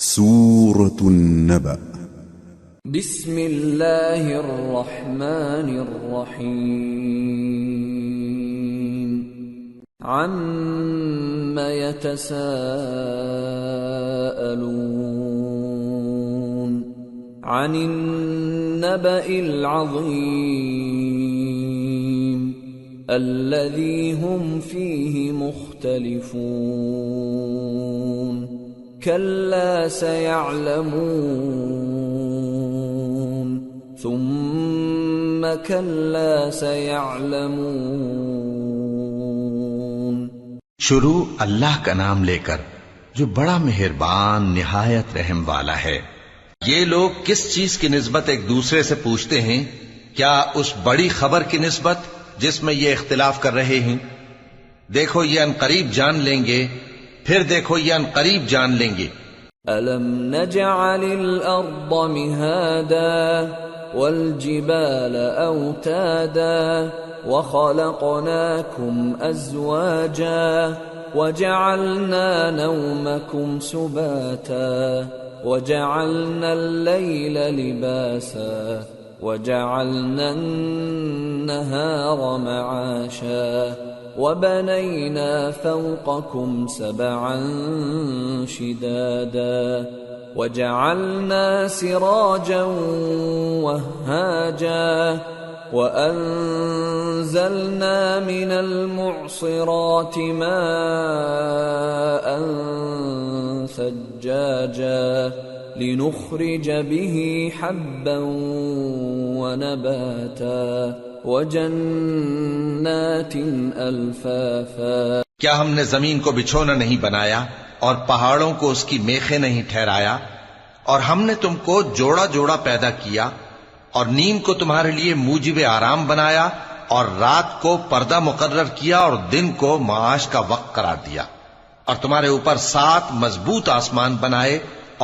سورة النبأ. بسم الله الرحمن الرحيم. عما يتساءلون عن النبأ العظيم الذي هم فيه مختلفون كلا سيعلمون ثم كلا سيعلمون. شروع اللہ کا نام لے کر جو بڑا مہربان نہایت رحم والا ہے. یہ لوگ کس چیز کی نسبت ایک دوسرے سے پوچھتے ہیں؟ کیا اس بڑی خبر کی نسبت جس میں یہ اختلاف کر رہے ہیں؟ دیکھو یہ عنقریب جان لیں گے، پھر دیکھو یہ عنقریب جان لیں گے. أَلَمْ نَجْعَلِ الْأَرْضَ مِهَادًا وَالْجِبَالَ أَوْتَادًا وَخَلَقْنَاكُمْ أَزْوَاجًا وَجَعَلْنَا نَوْمَكُمْ سُبَاتًا وَجَعَلْنَا اللَّيْلَ لِبَاسًا وَجَعَلْنَا النَّهَارَ مَعَاشًا وَبَنَيْنَا فَوْقَكُمْ سَبْعًا شِدَادًا وَجَعَلْنَا سِرَاجًا وَهَّاجًا وَأَنزَلْنَا مِنَ الْمُعْصِرَاتِ مَاءً ثَجَّاجًا لِنُخْرِجَ بِهِ حَبًّا وَنَبَاتًا وَجَنَّاتٍ أَلْفَافًا. کیا ہم نے زمین کو بچھونا نہیں بنایا اور پہاڑوں کو اس کی میخیں نہیں ٹھہرایا؟ اور ہم نے تم کو جوڑا جوڑا پیدا کیا اور نیند کو تمہارے لیے موجب آرام بنایا اور رات کو پردہ مقرر کیا اور دن کو معاش کا وقت قرار دیا اور تمہارے اوپر 7 مضبوط آسمان بنائے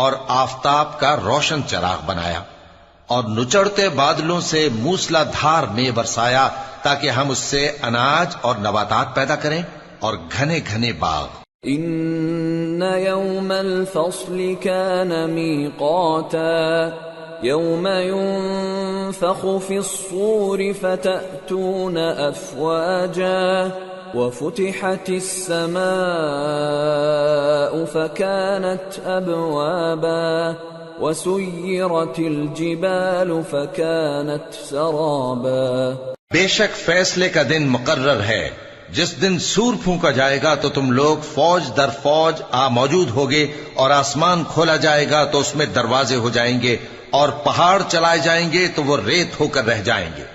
اور آفتاب کا روشن چراغ بنایا اور نچڑتے بادلوں سے موسلا دھار میں برسایا تاکہ ہم اس سے اناج اور نباتات پیدا کریں اور گھنے گھنے باغ. ان يوم الفصل كان ميقاتا يوم ينفخ في الصور فتأتون أفواجا وفتحت السماء فكانت أبوابا وسيرت الجبال فكانت سرابا. بے شک فیصلے کا دن مقرر ہے جس دن سور پھونکا جائے گا تو تم لوگ فوج در فوج موجود ہوگے اور آسمان کھولا جائے گا تو اس میں دروازے ہو جائیں گے اور پہاڑ چلائے جائیں گے تو وہ ریت ہو کر رہ جائیں گے.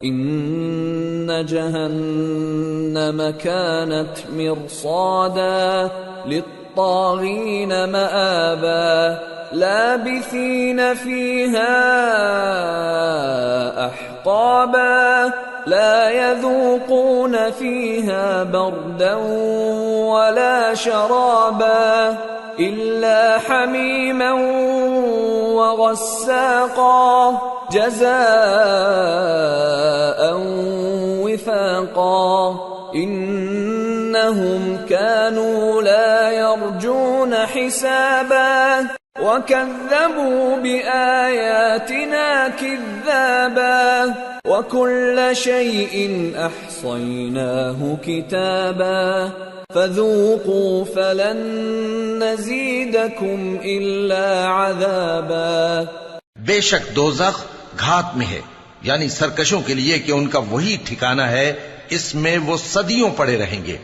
ان جہنم كانت مرصادا للطاغین مآبا لابثین فيها احقابا لا يذوقون فيها بردا ولا شرابا إلا حميما وغساقا جزاء وفاقا إنهم كانوا لا يرجون حسابا وكذبوا بآياتنا كذابا وكل شيء أحصيناه كتابا فذوقوا فلن نزيدكم إلا عذابا. بے شک دوزخ گھات میں ہے، یعنی سرکشوں کے لیے کہ ان کا وہی ٹھکانہ ہے، اس میں وہ صدیوں پڑے رہیں گے.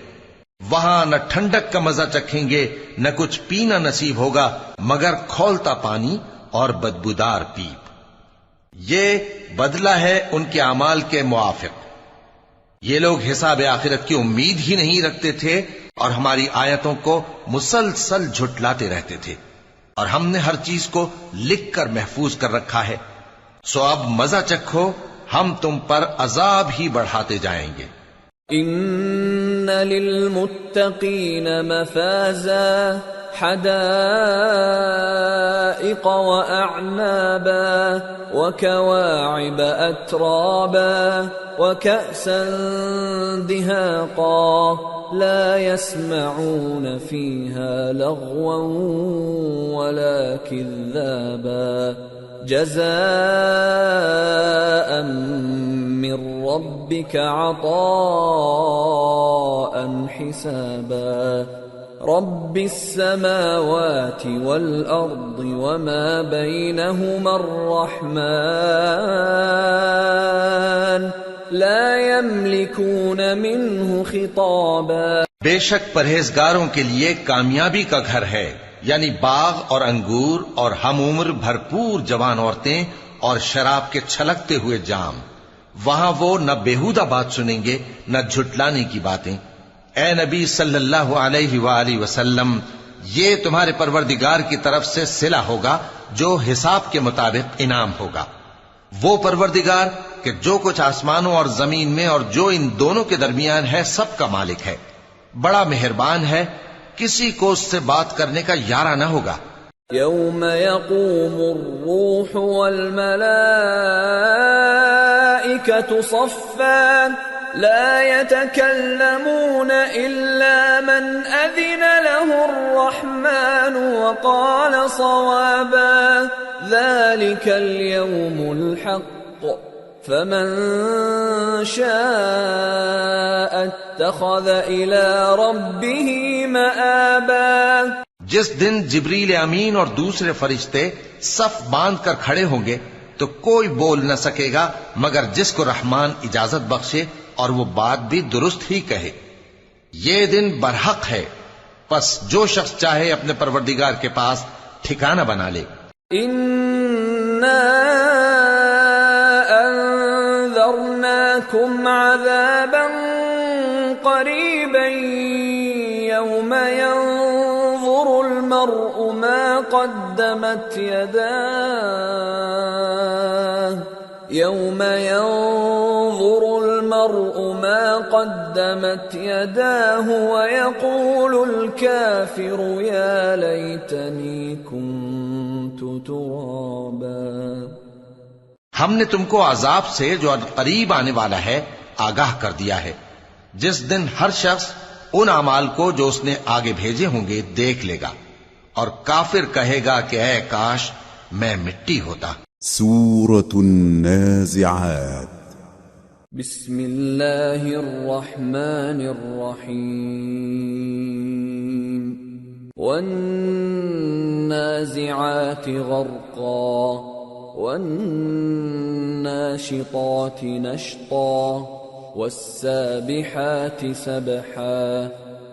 وہاں نہ ٹھنڈک کا مزہ چکھیں گے نہ کچھ پینا نصیب ہوگا مگر کھولتا پانی اور بدبودار پیپ. یہ بدلہ ہے ان کے اعمال کے موافق. یہ لوگ حساب آخرت کی امید ہی نہیں رکھتے تھے اور ہماری آیتوں کو مسلسل جھٹلاتے رہتے تھے اور ہم نے ہر چیز کو لکھ کر محفوظ کر رکھا ہے. سو اب مزہ چکھو، ہم تم پر عذاب ہی بڑھاتے جائیں گے. ان للمتقین مفازا حدائق حدائق وأعنابا وكواعب أترابا وكأسا دهاقا لا يسمعون فيها لغوا ولا كذابا جزاء من ربك عطاء حسابا رب السماوات والأرض وما بينهما الرحمن لا يملكون منه خطابا بے شک پرہیزگاروں کے لیے کامیابی کا گھر ہے، یعنی باغ اور انگور اور ہم عمر بھرپور جوان عورتیں اور شراب کے چھلکتے ہوئے جام۔ وہاں وہ نہ بیہودہ بات سنیں گے نہ جھٹلانے کی باتیں۔ اے نبی صلی اللہ علیہ وآلہ وسلم، یہ تمہارے پروردگار کی طرف سے صلہ ہوگا جو حساب کے مطابق انعام ہوگا۔ وہ پروردگار کہ جو کچھ آسمانوں اور زمین میں اور جو ان دونوں کے درمیان ہے سب کا مالک ہے، بڑا مہربان ہے، کسی کو اس سے بات کرنے کا یارہ نہ ہوگا۔ يوم يقوم الروح والملائكة صفا لا يتكلمون إلا من أذن له الرحمن وقال صوابا ذلك اليوم الحق فمن شاء اتخذ إلى ربه مآبا۔ جس دن جبریل امین اور دوسرے فرشتے صف باندھ کر کھڑے ہوں گے تو کوئی بول نہ سکے گا مگر جس کو رحمان اجازت بخشے اور وہ بات بھی درست ہی کہے۔ یہ دن برحق ہے، پس جو شخص چاہے اپنے پروردگار کے پاس ٹھکانہ بنا لے۔ اِنَّا أَنذَرْنَاكُمْ عَذَابًا قَرِيبًا يَوْمَ يَنظُرُ الْمَرْءُ مَا قَدَّمَتْ يَدَاهُ يَوْمَ يَنظُرُ الْمَرْءُ مَا قَدَّمَتْ يَدَاهُ وَيَقُولُ الْكَافِرُ يَا لَيْتَنِي كُنتُ تُرَابًا۔ ہم نے تم کو عذاب سے جو قریب آنے والا ہے آگاہ کر دیا ہے، جس دن ہر شخص ان اعمال کو جو اس نے آگے بھیجے ہوں گے دیکھ لے گا، اور کافر کہے گا کہ اے کاش میں مٹی ہوتا۔ سورة النازعات بسم اللہ الرحمن الرحیم والنازعات غرقا والناشطات نشطا والسابحات سبحا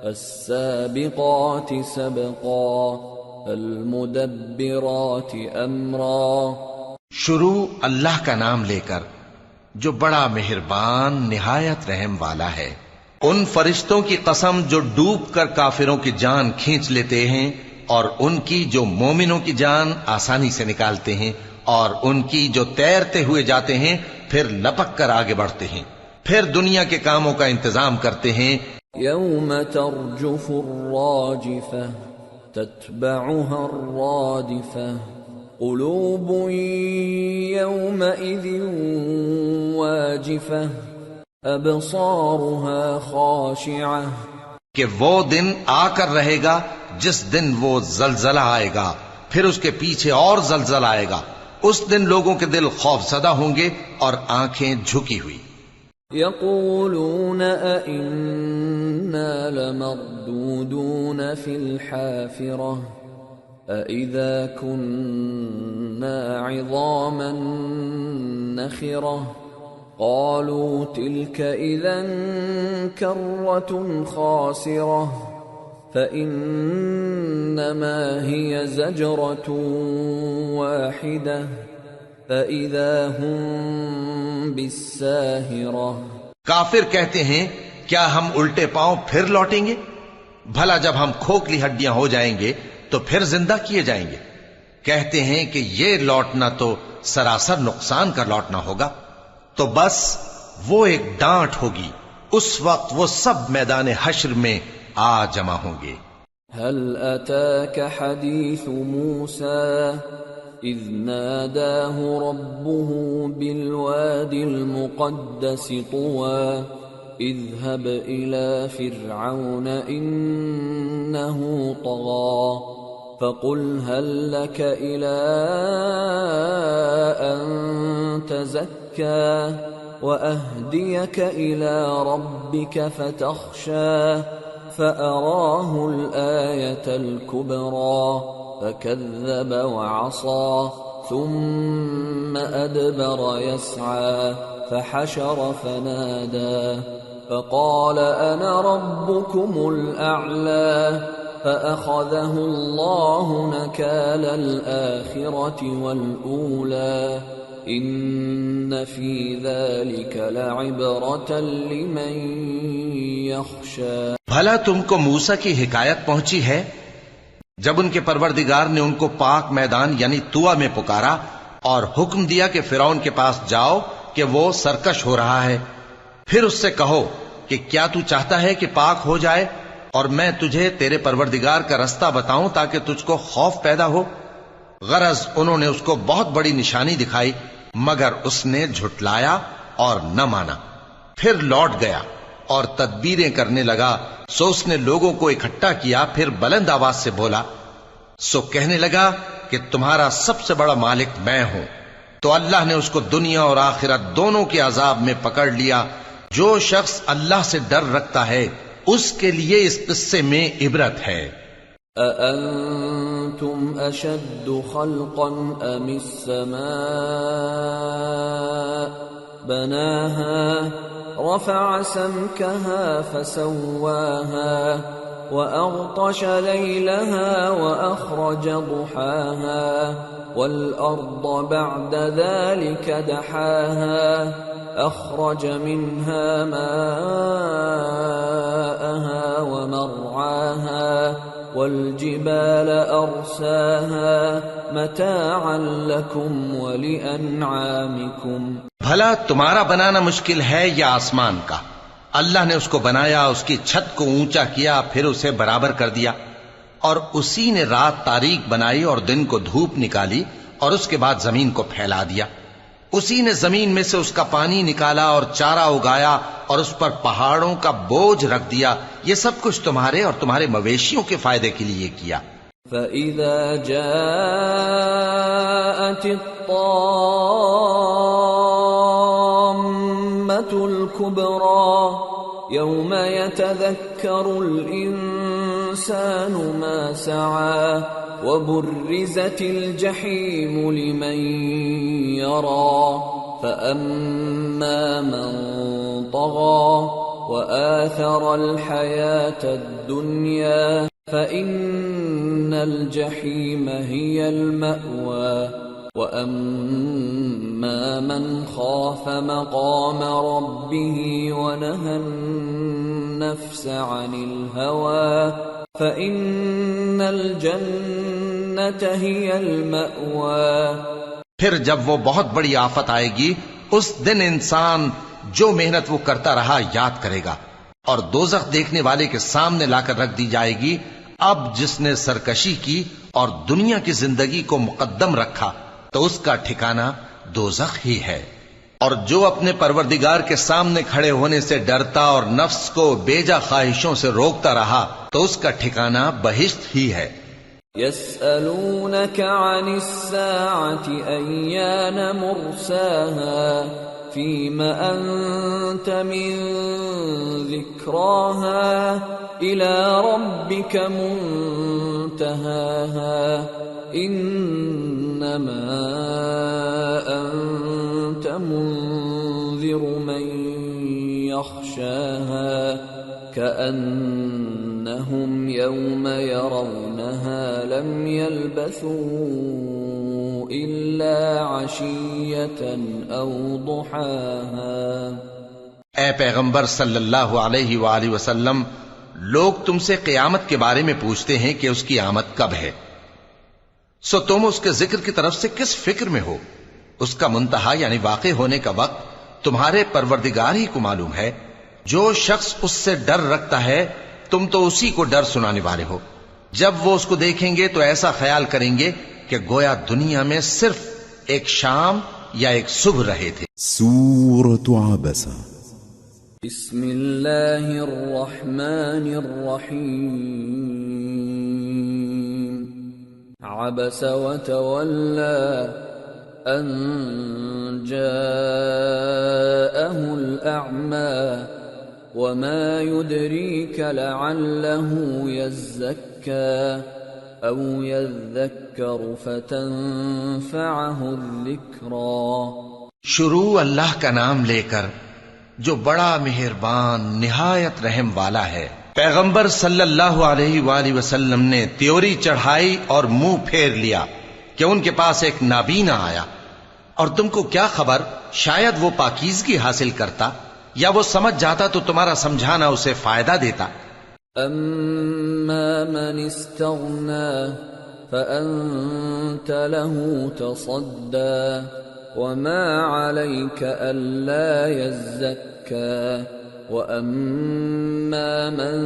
السابقات سبقا المدبرات امرا۔ شروع اللہ کا نام لے کر جو بڑا مہربان نہایت رحم والا ہے۔ ان فرشتوں کی قسم جو ڈوب کر کافروں کی جان کھینچ لیتے ہیں، اور ان کی جو مومنوں کی جان آسانی سے نکالتے ہیں، اور ان کی جو تیرتے ہوئے جاتے ہیں پھر لپک کر آگے بڑھتے ہیں، پھر دنیا کے کاموں کا انتظام کرتے ہیں۔ یوم ترجف الراجفہ تتبعها الرادفہ قلوب یومئذ واجفہ ابصارها خاشعہ۔ کہ وہ دن آ کر رہے گا جس دن وہ زلزلہ آئے گا، پھر اس کے پیچھے اور زلزلہ آئے گا، اس دن لوگوں کے دل خوف زدہ ہوں گے اور آنکھیں جھکی ہوئی۔ یقولون أئنا لمردودون في الحافرة أئذا كنا عظاما نخرة قالوا تلك إذا كرة خاسرة فإنما هي زجرة واحدة فإذا هم بالساهرة۔ کافر کہتے ہیں کیا ہم الٹے پاؤں پھر لوٹیں گے؟ بھلا جب ہم کھوکھلی ہڈیاں ہو جائیں گے تو پھر زندہ کیے جائیں گے؟ کہتے ہیں کہ یہ لوٹنا تو سراسر نقصان کا لوٹنا ہوگا۔ تو بس وہ ایک ڈانٹ ہوگی، اس وقت وہ سب میدان حشر میں آ جمع ہوں گے۔ هل أتاك حديث موسى إذ ناداه ربه بالواد المقدس طوى اذهب إلى فرعون إنه طغى فقل هل لك إلى أن تزكى وأهديك إلى ربك فتخشى فأراه الآية الكبرى فكذب وعصى ثم أدبر يسعى فحشر فنادى فقال أنا ربكم الأعلى فأخذه الله نكال الآخرة والأولى إن في ذلك لعبرة لمن يخشى. بھلا تم کو موسیٰ کی حکایت پہنچی ہے جب ان کے پروردگار نے ان کو پاک میدان یعنی طویٰ میں پکارا اور حکم دیا کہ فرعون کے پاس جاؤ کہ وہ سرکش ہو رہا ہے. پھر اس سے کہو کہ کیا تو چاہتا ہے کہ پاک ہو جائے اور میں تجھے تیرے پروردگار کا رستہ بتاؤں تاکہ تجھ کو خوف پیدا ہو. غرض انہوں نے اس کو بہت بڑی نشانی دکھائی مگر اس نے جھٹلایا اور نہ مانا. پھر لوٹ گیا اور تدبیریں کرنے لگا. سو اس نے لوگوں کو اکٹھا کیا پھر بلند آواز سے بولا سو کہنے لگا کہ تمہارا سب سے بڑا مالک میں ہوں. تو اللہ نے اس کو دنیا اور آخرت دونوں کے عذاب میں پکڑ لیا. جو شخص اللہ سے ڈر رکھتا ہے اس کے لیے اس قصے میں عبرت ہے. أأنتم أشد خلقا أم السماء بناها رفع سمكها فسواها وأغطش ليلها وأخرج ضحاها والأرض بعد ذلك دحاها أخرج منها ماءها ومرعاها والجبال أرساها متاعا لكم ولأنعامكم. بھلا تمہارا بنانا مشکل ہے یا آسمان کا؟ اللہ نے اس کو بنایا، اس کی چھت کو اونچا کیا، پھر اسے برابر کر دیا، اور اسی نے رات تاریک بنائی اور دن کو دھوپ نکالی، اور اس کے بعد زمین کو پھیلا دیا. اسی نے زمین میں سے اس کا پانی نکالا اور چارہ اگایا اور اس پر پہاڑوں کا بوجھ رکھ دیا. یہ سب کچھ تمہارے اور تمہارے مویشیوں کے فائدے کے لیے کیا. فَإِذَا جَاءَتِ الطَّامَّةُ الْكُبْرَى يَوْمَ يَتَذَكَّرُ الْإِنسَانُ مَا سَعَى وَبُرِّزَتِ الْجَحِيمُ لِمَنْ يَرَى فَأَمَّا مَنْ طَغَى وَآثَرَ الْحَيَاةَ الدُّنْيَا فَإِنَّ الْجَحِيمَ هِيَ الْمَأْوَى وَأَمَّا مَنْ خَافَ مَقَامَ رَبِّهِ وَنَهَى النَّفْسَ عَنِ الْهَوَى فَإِنَّ الْجَنَّةَ هِيَ الْمَأْوَى. پھر جب وہ بہت بڑی آفت آئے گی اس دن انسان جو محنت وہ کرتا رہا یاد کرے گا، اور دوزخ دیکھنے والے کے سامنے لا کر رکھ دی جائے گی. اب جس نے سرکشی کی اور دنیا کی زندگی کو مقدم رکھا تو اس کا ٹھکانہ دوزخ ہی ہے، اور جو اپنے پروردگار کے سامنے کھڑے ہونے سے ڈرتا اور نفس کو بیجا خواہشوں سے روکتا رہا تو اس کا ٹھکانہ بہشت ہی ہے. يسألونك عن الساعة أيان مرساها فيم أنت من ذكراها إلى ربك منتهاها إنما أنت منذر من يخشاها كأنهم يوم يرونها لم يلبثوا إلا عشية أو ضحاها. اے پیغمبر صلی اللہ علیہ وآلہ وسلم، لوگ تم سے قیامت کے بارے میں پوچھتے ہیں کہ اس کی آمد کب ہے، سو تم اس کے ذکر کی طرف سے کس فکر میں ہو؟ اس کا منتہا یعنی واقع ہونے کا وقت تمہارے پروردگار ہی کو معلوم ہے. جو شخص اس سے ڈر رکھتا ہے تم تو اسی کو ڈر سنانے والے ہو. جب وہ اس کو دیکھیں گے تو ایسا خیال کریں گے کہ گویا دنیا میں صرف ایک شام یا ایک صبح رہے تھے۔ سورة عبسة. بسم اللہ الرحمن الرحیم عبس وتولى ان جاءه الأعمى وما يدريك لعله يزكى أو يذكر فتنفعه الذكرى۔ شروع اللہ کا نام لے کر جو بڑا مہربان نہایت رحم والا ہے۔ پیغمبر صلی اللہ علیہ وآلہ وسلم نے تیوری چڑھائی اور منہ پھیر لیا کہ ان کے پاس ایک نابینا آیا، اور تم کو کیا خبر شاید وہ پاکیزگی حاصل کرتا یا وہ سمجھ جاتا تو تمہارا سمجھانا اسے فائدہ دیتا۔ اما من استغنى فأنت له تصدى وما عليك ألا يزكى وأما من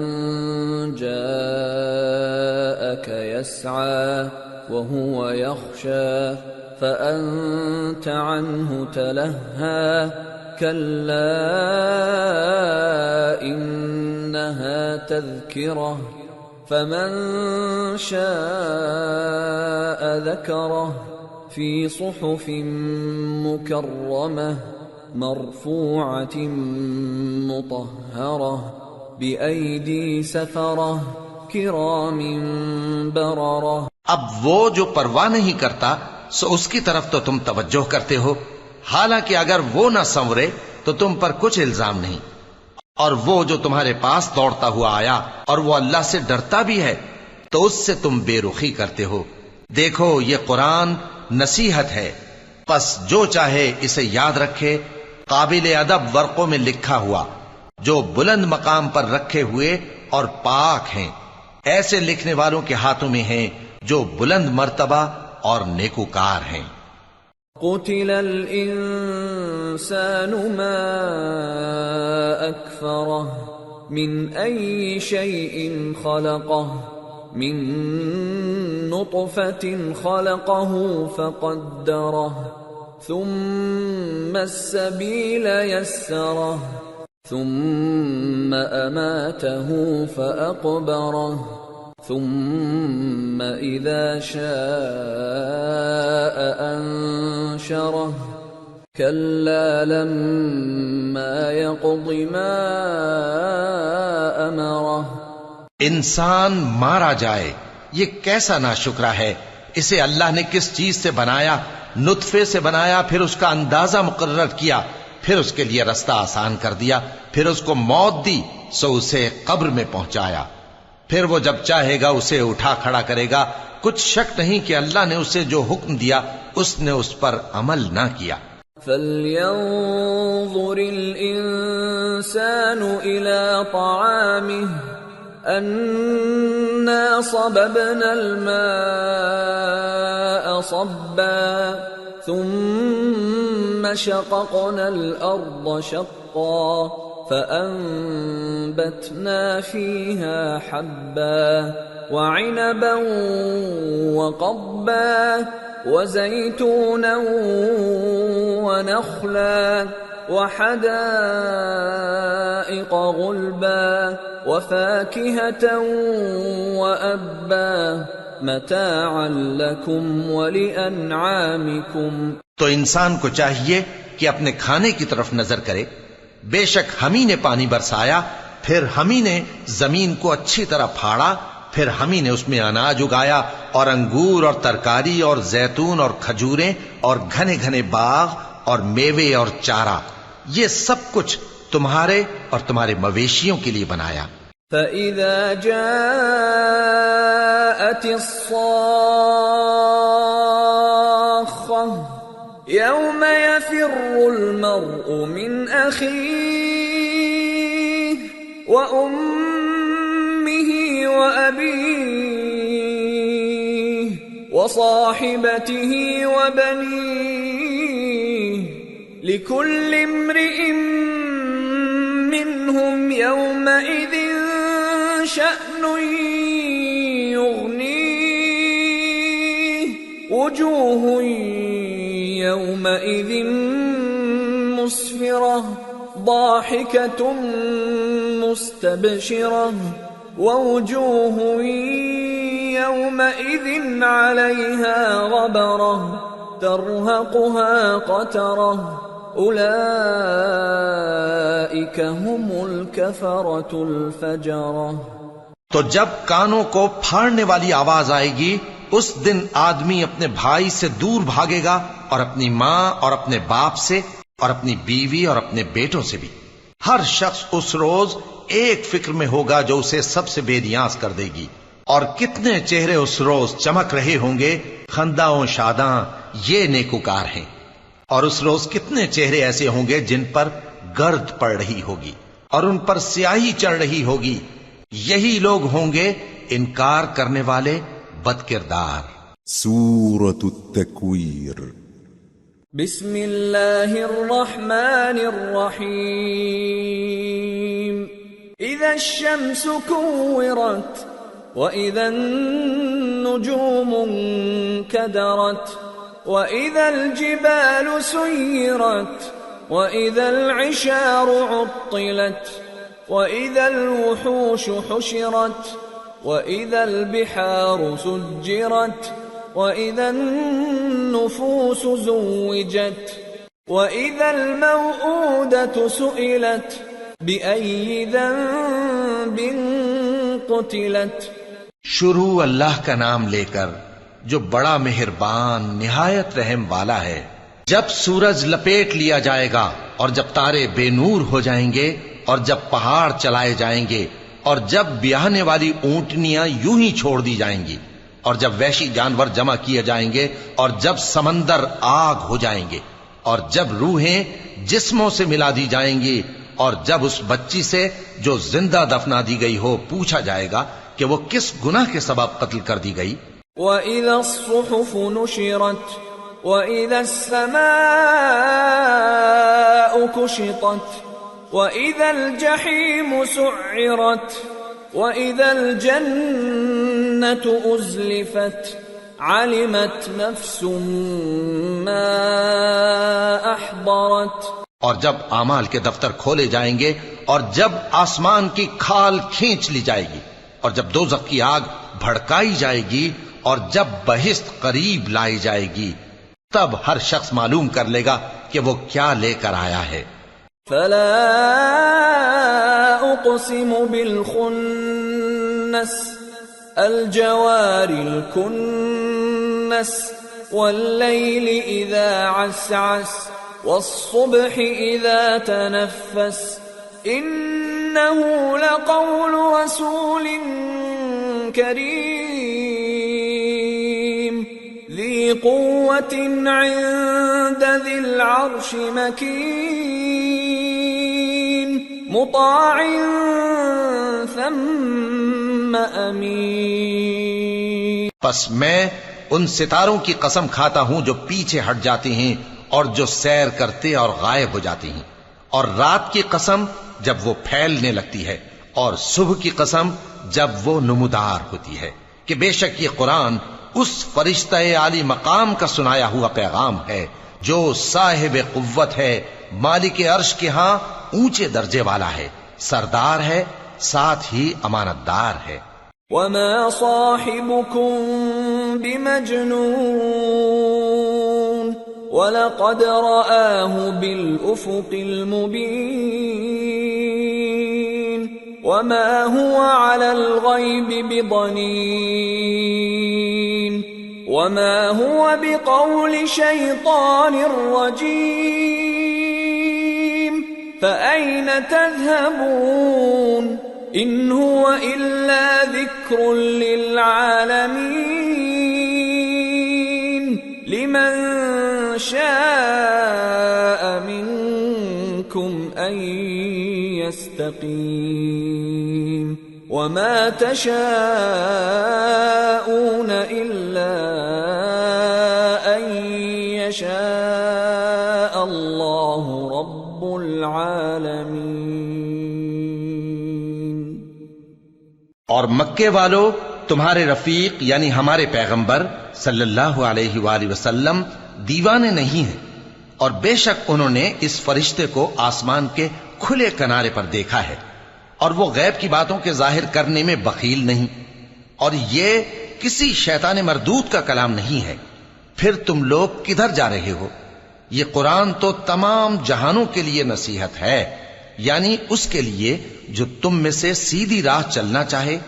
جاءك يسعى وهو يخشى فأنت عنه تلهى كلا إنها تذكرة فمن شاء ذكره في صحف مكرمة مرفوعة مطهرة بأيدي سفرة كرام بررة۔ اب وہ جو پرواہ نہیں کرتا سو اس کی طرف تو تم توجہ کرتے ہو، حالانکہ اگر وہ نہ سنورے تو تم پر کچھ الزام نہیں، اور وہ جو تمہارے پاس دوڑتا ہوا آیا اور وہ اللہ سے ڈرتا بھی ہے تو اس سے تم بے رخی کرتے ہو۔ دیکھو یہ قرآن نصیحت ہے، پس جو چاہے اسے یاد رکھے، قابل ادب ورقوں میں لکھا ہوا، جو بلند مقام پر رکھے ہوئے اور پاک ہیں، ایسے لکھنے والوں کے ہاتھوں میں ہیں جو بلند مرتبہ اور نیکوکار ہیں۔ قتل الانسان ما اکفرہ من ای شیء خلقہ من نطفة خلقه فقدره ثم السبيل يسره ثم أماته فأقبره ثم إذا شاء أنشره كلا لما يقض ما أمره۔ انسان مارا جائے، یہ کیسا ناشکرا ہے، اسے اللہ نے کس چیز سے بنایا؟ نطفے سے بنایا، پھر اس کا اندازہ مقرر کیا، پھر اس کے لیے رستہ آسان کر دیا، پھر اس کو موت دی سو اسے قبر میں پہنچایا، پھر وہ جب چاہے گا اسے اٹھا کھڑا کرے گا۔ کچھ شک نہیں کہ اللہ نے اسے جو حکم دیا اس نے اس پر عمل نہ کیا۔ فَلْيَنظُرِ الْإِنسَانُ إِلَى طَعَامِهِ أَنَّا صَبَبْنَا الْمَاءَ صَبًّا ثُمَّ شَقَقْنَا الْأَرْضَ شَقًّا فَأَنبَتْنَا فِيهَا حَبًّا وَعِنَبًا وَقَضْبًا وَزَيْتُونًا وَنَخْلًا وحدائق غلبا وفاكهة وأبا متاعا لكم ولأنعامكم۔ تو انسان کو چاہیے کہ اپنے کھانے کی طرف نظر کرے، بے شک ہم ہی نے پانی برسایا، پھر ہم ہی نے زمین کو اچھی طرح پھاڑا، پھر ہم ہی نے اس میں اناج اگایا اور انگور اور ترکاری اور زیتون اور کھجوریں اور گھنے گھنے باغ اور میوے اور چارہ، یہ سب کچھ تمہارے اور تمہارے مویشیوں کے لیے بنایا۔ فَإِذَا جَاءَتِ الصَّاخَّةُ يَوْمَ يَفِرُّ الْمَرْءُ مِنْ أَخِيهِ وَأُمِّهِ وَأَبِيهِ وَصَاحِبَتِهِ وَبَنِيهِ لِكُلِّ امْرِئٍ مِّنْهُمْ يَوْمَئِذٍ شَأْنٌ وجوه يومئذ مسفرة ضاحكة مستبشرة ووجوه يومئذ عليها غبرة ترهقها قترة أولئك هم الكفرة الفجرة۔ تو جب کانوں کو پھاڑنے والی آواز آئے گی اس دن آدمی اپنے بھائی سے دور بھاگے گا اور اپنی ماں اور اپنے باپ سے اور اپنی بیوی اور اپنے بیٹوں سے بھی۔ ہر شخص اس روز ایک فکر میں ہوگا جو اسے سب سے بے نیاز کر دے گی۔ اور کتنے چہرے اس روز چمک رہے ہوں گے، خنداں و شاداں یہ نیکوکار ہیں۔ اور اس روز کتنے چہرے ایسے ہوں گے جن پر گرد پڑ رہی ہوگی اور ان پر سیاہی چڑھ رہی ہوگی، یہی لوگ ہوں گے انکار کرنے والے بد کردار۔ سورة التكوير۔ بسم اللہ الرحمن الرحیم۔ اذا الشمس كورت وإذا النجوم انكدرت وإذا الجبال سيرت وإذا العشار عطلت وإذا الوحوش حشرت وإذا البحار سجرت وإذا النفوس زوجت وإذا الموءودة سئلت بأي ذنب قتلت۔ شروع اللہ کا نام لے کر جو بڑا مہربان نہایت رحم والا ہے۔ جب سورج لپیٹ لیا جائے گا اور جب تارے بے نور ہو جائیں گے اور جب پہاڑ چلائے جائیں گے اور جب بیاہنے والی اونٹنیاں یوں ہی چھوڑ دی جائیں گی اور جب وحشی جانور جمع کیے جائیں گے اور جب سمندر آگ ہو جائیں گے اور جب روحیں جسموں سے ملا دی جائیں گی اور جب اس بچی سے جو زندہ دفنا دی گئی ہو پوچھا جائے گا کہ وہ کس گناہ کے سبب قتل کر دی گئی۔ وَإِذَا الصُّحُفُ نُشِرَتْ وَإِذَا السَّمَاءُ كُشِطَتْ وَإِذَا الْجَحِيمُ سُعِّرَتْ وَإِذَا الْجَنَّةُ أُزْلِفَتْ عَلِمَتْ نَفْسٌ مَّا أَحْضَرَتْ۔ اور جب اعمال کے دفتر کھولے جائیں گے اور جب آسمان کی کھال کھینچ لی جائے گی اور جب دوزخ کی آگ بھڑکائی جائے گی اور جب بہشت قریب لائی جائے گی تب ہر شخص معلوم کر لے گا کہ وہ کیا لے کر آیا ہے۔ فلا اقسم بالخنس الجوار الكنس والليل اذا عسعس والصبح اذا تنفس انه لقول رسول كريم ذي قوة عند ذي العرش مكين مطاع ثم امین۔ پس میں ان ستاروں کی قسم کھاتا ہوں جو پیچھے ہٹ جاتے ہیں اور جو سیر کرتے اور غائب ہو جاتے ہیں، اور رات کی قسم جب وہ پھیلنے لگتی ہے، اور صبح کی قسم جب وہ نمودار ہوتی ہے، کہ بے شک یہ قرآن اس فرشتہ عالی مقام کا سنایا ہوا پیغام ہے جو صاحب قوت ہے، مالک عرش کے ہاں اونچے درجے والا ہے، سردار ہے، ساتھ ہی امانت دار ہے۔ وما صاحبكم بمجنون وَلَقَدْ رَآهُ بِالْأُفُقِ الْمُبِينِ وَمَا هُوَ عَلَى الْغَيْبِ بِضَنِينٍ وَمَا هُوَ بِقَوْلِ شَيْطَانٍ رَجِيمٍ فَأَيْنَ تَذْهَبُونَ إِنْ هُوَ إِلَّا ذِكْرٌ لِلْعَالَمِينَ لِمَنْ شَاءَ مِنْكُمْ أَنْ يَسْتَقِيمَ وَمَا تَشَاءُونَ إِلَّا أَنْ يَشَاءَ اللَّهُ رَبُّ الْعَالَمِينَ۔ اور مکے والو تمہارے رفیق یعنی ہمارے پیغمبر صلی اللہ علیہ وآلہ وسلم دیوانے نہیں ہیں، اور بے شک انہوں نے اس فرشتے کو آسمان کے کھلے کنارے پر دیکھا ہے، اور وہ غیب کی باتوں کے ظاہر کرنے میں بخیل نہیں، اور یہ کسی شیطان مردود کا کلام نہیں ہے۔ پھر تم لوگ کدھر جا رہے ہو؟ یہ قرآن تو تمام جہانوں کے لیے نصیحت ہے، یعنی اس کے لیے جو تم میں سے سیدھی راہ چلنا چاہے،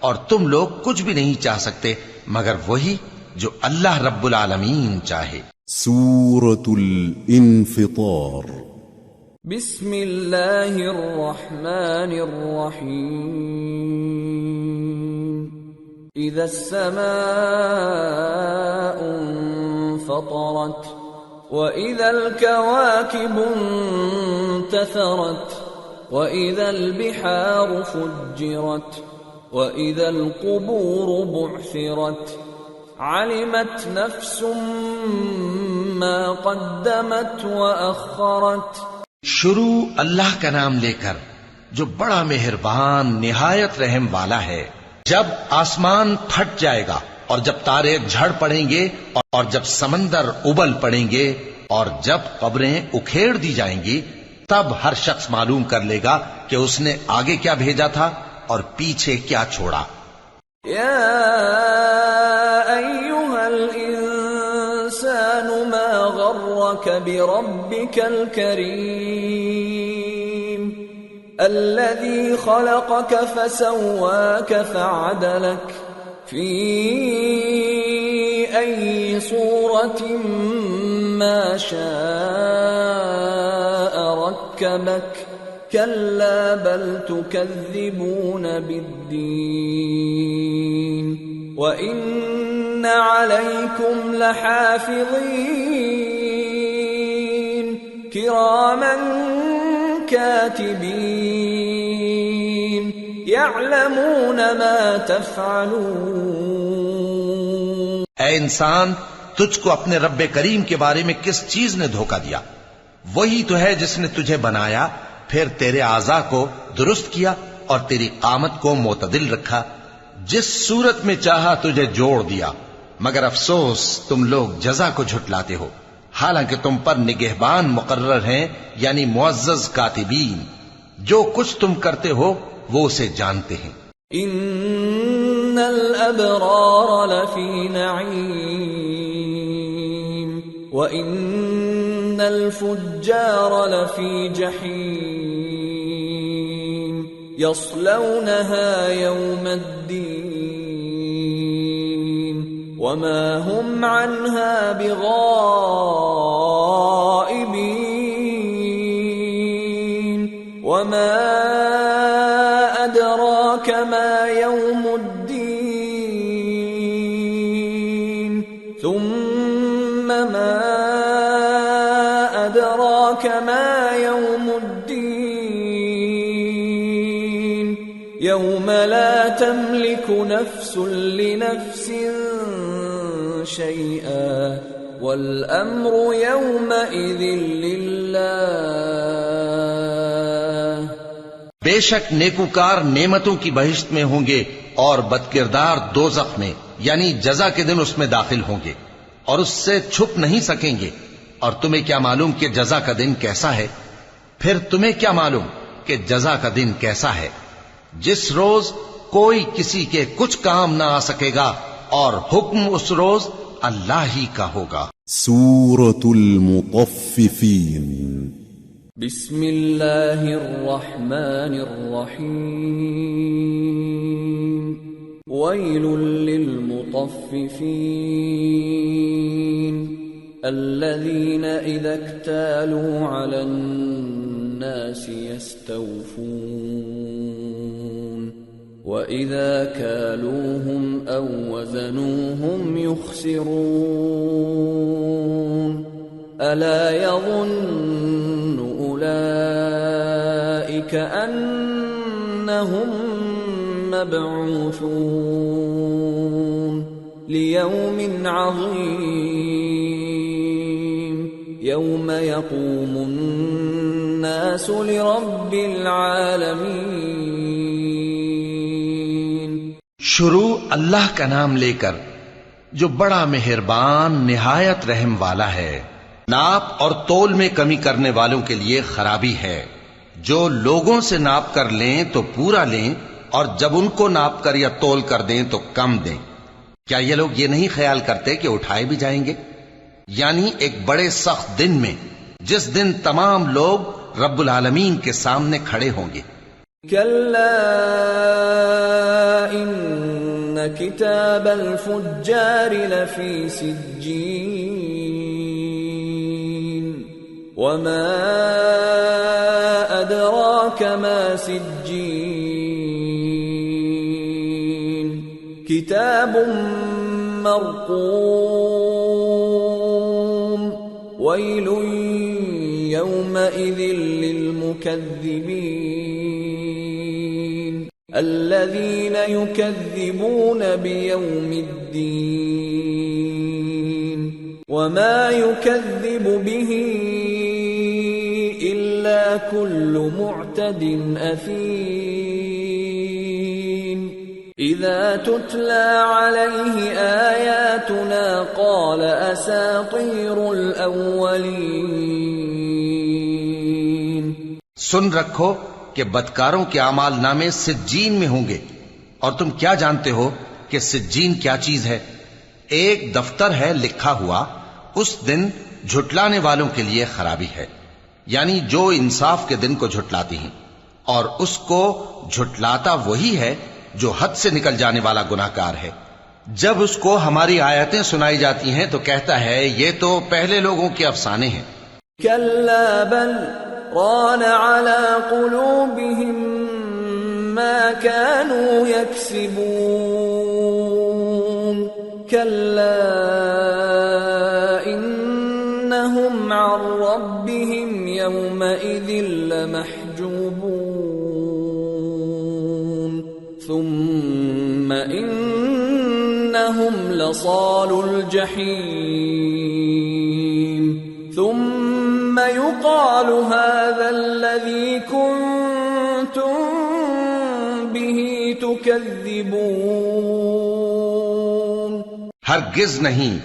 اور تم لوگ کچھ بھی نہیں چاہ سکتے مگر وہی جو اللہ رب العالمین چاہے۔ سورة الانفطار۔ بسم اللہ الرحمن الرحیم۔ اذا السماء انفطرت وَإِذَا الْكَوَاكِبُ انتَثَرَتْ وَإِذَا الْبِحَارُ فُجِّرَتْ وَإِذَا الْقُبُورُ بُعْثِرَتْ عَلِمَتْ نَفْسٌ مَّا قَدَّمَتْ وَأَخَّرَتْ۔ شروع اللہ کا نام لے کر جو بڑا مہربان نہایت رحم والا ہے۔ جب آسمان پھٹ جائے گا، اور جب تارے جھڑ پڑیں گے، اور جب سمندر ابل پڑیں گے، اور جب قبریں اکھیڑ دی جائیں گی، تب ہر شخص معلوم کر لے گا کہ اس نے آگے کیا بھیجا تھا اور پیچھے کیا چھوڑا۔ یا ایھا الانسان ما غرک بربک الکریم الذی خلقک فسواک فعدلک فی ای صورت ما شاء رکبک کلا بل تکذبون بالدین وَإِنَّ عَلَيْكُمْ لَحَافِظِينَ كِرَامًا كَاتِبِينَ يَعْلَمُونَ مَا تَفْعَلُونَ۔ اے انسان، تجھ کو اپنے رب کریم کے بارے میں کس چیز نے دھوکہ دیا؟ وہی تو ہے جس نے تجھے بنایا، پھر تیرے اعضاء کو درست کیا اور تیری قامت کو معتدل رکھا، جس صورت میں چاہا تجھے جوڑ دیا، مگر افسوس تم لوگ جزا کو جھٹلاتے ہو، حالانکہ تم پر نگہبان مقرر ہیں، یعنی معزز کاتبین، جو کچھ تم کرتے ہو وہ اسے جانتے ہیں۔ ان الابرار لفی نعیم وان الفجار لفی جحیم یصلونها یوم الدین وما هم عنها بغائبین وما ادراک ما یوم الدین ثم ما ادراک ما یوم الدین یوم لا تملک نفس لنفس شیئا والامر یومئذ للہ۔ بے شک نیکوکار نعمتوں کی بہشت میں ہوں گے، اور بدکردار دوزخ میں، یعنی جزا کے دن اس میں داخل ہوں گے، اور اس سے چھپ نہیں سکیں گے۔ اور تمہیں کیا معلوم کہ جزا کا دن کیسا ہے؟ پھر تمہیں کیا معلوم کہ جزا کا دن کیسا ہے؟ جس روز کوئی کسی کے کچھ کام نہ آ سکے گا، اور حکم اس روز اللہ ہی کا ہوگا۔ سورة المطففين۔ بسم اللہ الرحمن الرحیم۔ ویل للمطففین الذین اذا اکتالوا علی الناس یستوفون وَإِذَا كَالُوهُمْ أَوْ وَزَنُوهُمْ يُخْسِرُونَ أَلَا يَظُنُّ أُولَئِكَ أَنَّهُمْ مَبْعُوثُونَ لِيَوْمٍ عَظِيمٍ يَوْمَ يَقُومُ النَّاسُ لِرَبِّ الْعَالَمِينَ۔ شروع اللہ کا نام لے کر جو بڑا مہربان نہایت رحم والا ہے۔ ناپ اور تول میں کمی کرنے والوں کے لیے خرابی ہے۔ جو لوگوں سے ناپ کر لیں تو پورا لیں، اور جب ان کو ناپ کر یا تول کر دیں تو کم دیں۔ کیا یہ لوگ یہ نہیں خیال کرتے کہ اٹھائے بھی جائیں گے؟ یعنی ایک بڑے سخت دن میں، جس دن تمام لوگ رب العالمین کے سامنے کھڑے ہوں گے۔ كلا إن كتاب الفجار لفي سجين وما أدراك ما سجين كتاب مرقوم ويل يومئذ للمكذبين الذين يكذبون بيوم الدين وما يكذب به إلا كل معتد أثيم إذا تتلى عليه آياتنا قال أساطير الأولين۔ سن رکھو کہ بدکاروں کے اعمال نامے سجین میں ہوں گے، اور تم کیا جانتے ہو کہ سجین کیا چیز ہے؟ ایک دفتر ہے لکھا ہوا، اس دن جھٹلانے والوں کے لیے خرابی ہے، یعنی جو انصاف کے دن کو جھٹلاتی ہیں، اور اس کو جھٹلاتا وہی ہے جو حد سے نکل جانے والا گناہگار ہے۔ جب اس کو ہماری آیتیں سنائی جاتی ہیں تو کہتا ہے یہ تو پہلے لوگوں کے افسانے ہیں۔ كلا بل ران على قلوبهم ما كانوا يكسبون كلا إنهم عن ربهم يومئذ لمحجوبون ثم إنهم لصالو الجحيم ثم يقال هذا الذي كنتم به تكذبون۔ ہرگز نہیں،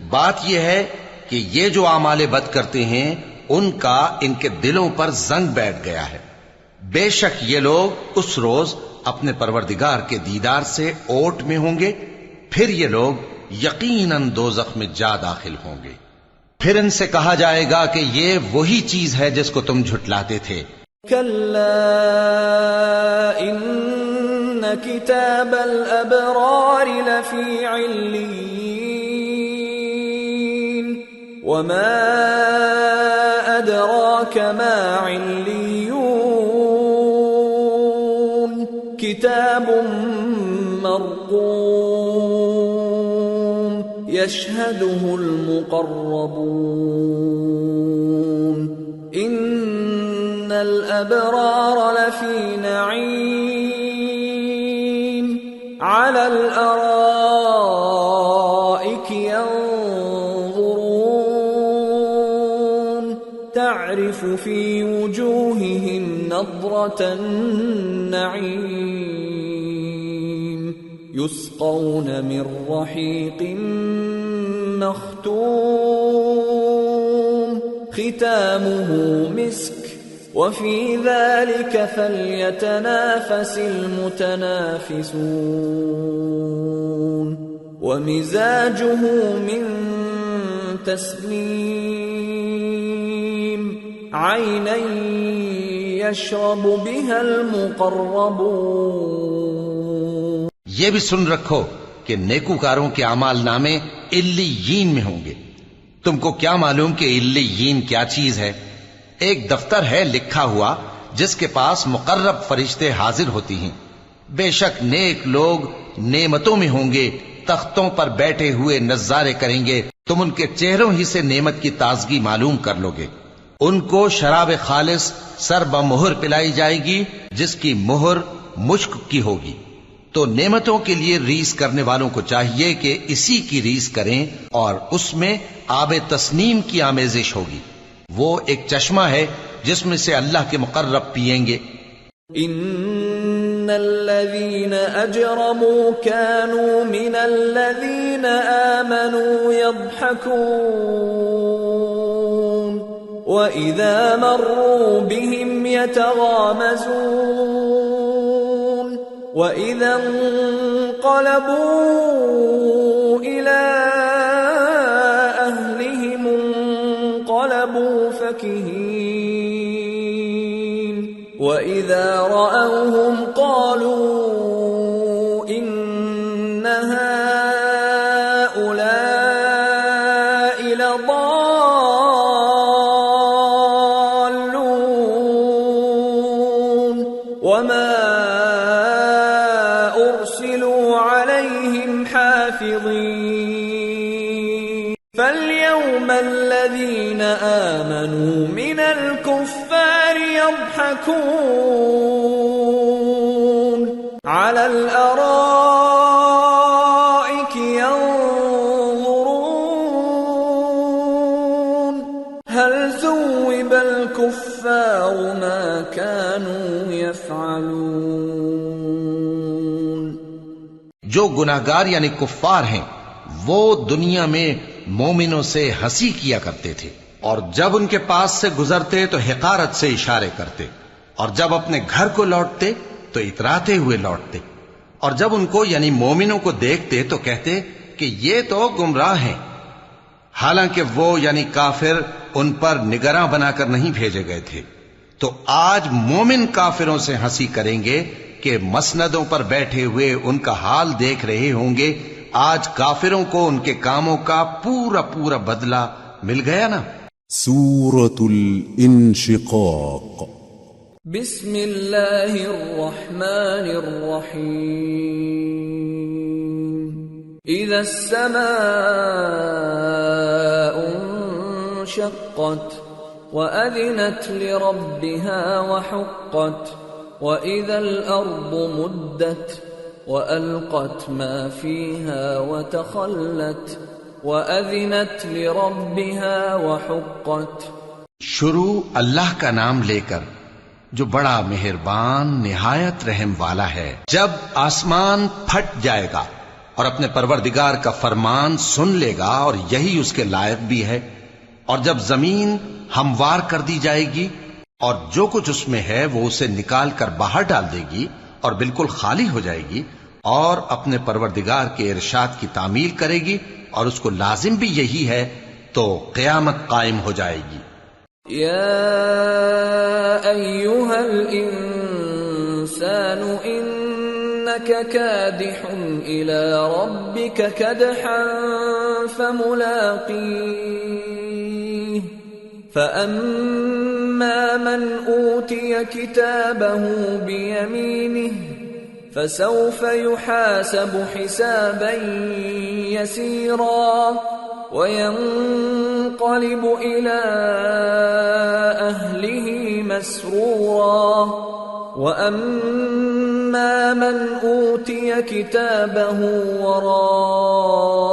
بات یہ ہے کہ یہ جو اعمال بد کرتے ہیں ان کا ان کے دلوں پر زنگ بیٹھ گیا ہے۔ بے شک یہ لوگ اس روز اپنے پروردگار کے دیدار سے اوٹ میں ہوں گے، پھر یہ لوگ یقیناً دوزخ میں جا داخل ہوں گے۔ پھر ان سے کہا جائے گا کہ یہ وہی چیز ہے جس کو تم جھٹلاتے تھے۔ كلا إن كتاب الأبرار لفي عليين وما أدراك ما عليون كتاب مرقوم يشهده المقربون إن الأبرار لفي نعيم على الأرائك ينظرون تعرف في وجوههم نضرة النعيم يسقون من رحيق مختوم ختامه مسك وفي ذلك فليتنافس المتنافسون ومزاجه من تسنيم عينا يشرب بها المقربون۔ یہ بھی سن رکھو کہ نیکوکاروں کے اعمال نامے علیین میں ہوں گے۔ تم کو کیا معلوم کہ علیین کیا چیز ہے؟ ایک دفتر ہے لکھا ہوا جس کے پاس مقرب فرشتے حاضر ہوتی ہیں۔ بے شک نیک لوگ نعمتوں میں ہوں گے، تختوں پر بیٹھے ہوئے نظارے کریں گے، تم ان کے چہروں ہی سے نعمت کی تازگی معلوم کر لو گے۔ ان کو شراب خالص سر بمہر پلائی جائے گی جس کی مہر مشک کی ہوگی۔ تو نعمتوں کے لیے ریس کرنے والوں کو چاہیے کہ اسی کی ریس کریں، اور اس میں آب تسنیم کی آمیزش ہوگی۔ وہ ایک چشمہ ہے جس میں سے اللہ کے مقرب پئیں گے۔ ان الذين أجرموا كانوا من الذين آمنوا يضحكون وإذا مروا بهم يتغامزون وإذا انقلبوا إلى أهلهم انقلبوا فكهين وإذا رأوهم قالوا إن هؤلاء لضالون وما أرسلوا عليهم حافظين فاليوم الذين آمنوا من الكفار يضحكون على الأرائك ينظرون هل ثوب الكفار ما كانوا يفعلون جو گناہگار یعنی کفار ہیں وہ دنیا میں مومنوں سے ہنسی کیا کرتے تھے، اور جب ان کے پاس سے گزرتے تو حقارت سے اشارے کرتے، اور جب اپنے گھر کو لوٹتے تو اتراتے ہوئے لوٹتے، اور جب ان کو یعنی مومنوں کو دیکھتے تو کہتے کہ یہ تو گمراہ ہیں، حالانکہ وہ یعنی کافر ان پر نگراں بنا کر نہیں بھیجے گئے تھے۔ تو آج مومن کافروں سے ہنسی کریں گے کہ مسندوں پر بیٹھے ہوئے ان کا حال دیکھ رہے ہوں گے۔ آج کافروں کو ان کے کاموں کا پورا پورا بدلہ مل گیا نا۔ سورة الانشقاق بسم اللہ الرحمن الرحیم اذا السماء انشقت وأذنت لربها وحقت وإذا الأرض مدت وألقت ما فيها وتخلت وأذنت لربها وحقت۔ شروع اللہ کا نام لے کر جو بڑا مہربان نہایت رحم والا ہے۔ جب آسمان پھٹ جائے گا اور اپنے پروردگار کا فرمان سن لے گا اور یہی اس کے لائق بھی ہے، اور جب زمین ہموار کر دی جائے گی اور جو کچھ اس میں ہے وہ اسے نکال کر باہر ڈال دے گی اور بالکل خالی ہو جائے گی، اور اپنے پروردگار کے ارشاد کی تعمیل کرے گی اور اس کو لازم بھی یہی ہے، تو قیامت قائم ہو جائے گی۔ یا ایھا الانسان انک کادح الی ربک کدحا فملاقیہ فأما من أوتي كتابه بيمينه فسوف يحاسب حسابا يسيرا وينقلب إلى أهله مسرورا وأما من أوتي كتابه وراء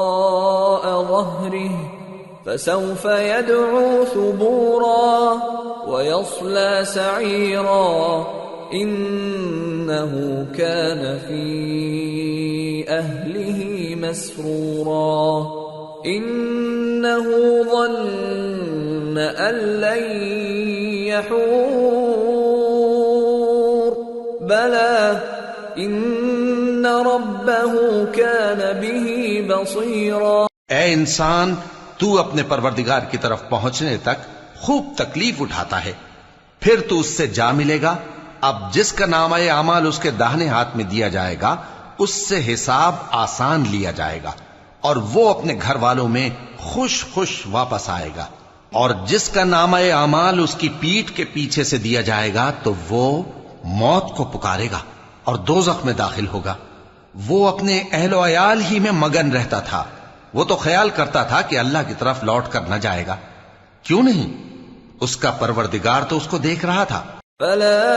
ظهره فسوف يدعو ثبورا ويصلى سعيرا إنه كان في أهله مسرورا إنه ظن أن لن يحور بلى إن ربه كان به بصيرا۔ اے انسان، تو اپنے پروردگار کی طرف پہنچنے تک خوب تکلیف اٹھاتا ہے، پھر تو اس سے جا ملے گا۔ اب جس کا نامہ اعمال اس کے داہنے ہاتھ میں دیا جائے گا اس سے حساب آسان لیا جائے گا، اور وہ اپنے گھر والوں میں خوش خوش واپس آئے گا، اور جس کا نامہ اعمال اس کی پیٹھ کے پیچھے سے دیا جائے گا تو وہ موت کو پکارے گا اور دوزخ میں داخل ہوگا۔ وہ اپنے اہل و عیال ہی میں مگن رہتا تھا، وہ تو خیال کرتا تھا کہ اللہ کی طرف لوٹ کر نہ جائے گا، کیوں نہیں؟ اس کا پروردگار تو اس کو دیکھ رہا تھا۔ فلا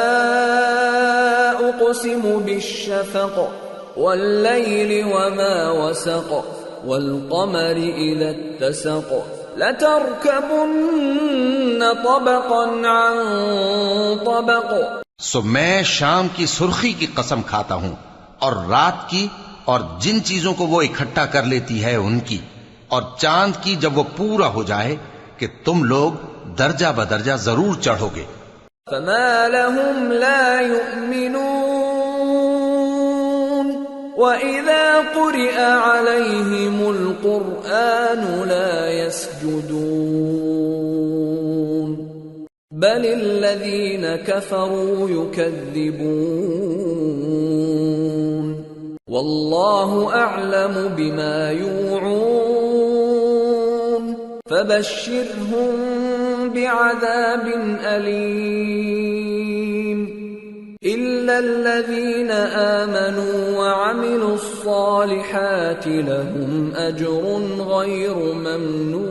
اقسم بالشفق والليل وما وسق والقمر اذا اتسق لتركبن طبقا عن طبق سو میں شام کی سرخی کی قسم کھاتا ہوں اور رات کی اور جن چیزوں کو وہ اکٹھا کر لیتی ہے ان کی، اور چاند کی جب وہ پورا ہو جائے کہ تم لوگ درجہ بدرجہ ضرور چڑھو گے۔ فما لهم لا يؤمنون وَإِذَا قُرِئَ عَلَيْهِمُ الْقُرْآنُ لَا يَسْجُدُونَ بَلِ الَّذِينَ كَفَرُوا يُكَذِّبُونَ وَاللَّهُ أَعْلَمُ بِمَا يُوعُونَ فَبَشِّرْهُم بِعَذَابٍ أَلِيمٍ إِلَّا الَّذِينَ آمَنُوا وَعَمِلُوا الصَّالِحَاتِ لَهُمْ أَجْرٌ غَيْرُ مَمْنُونٍ۔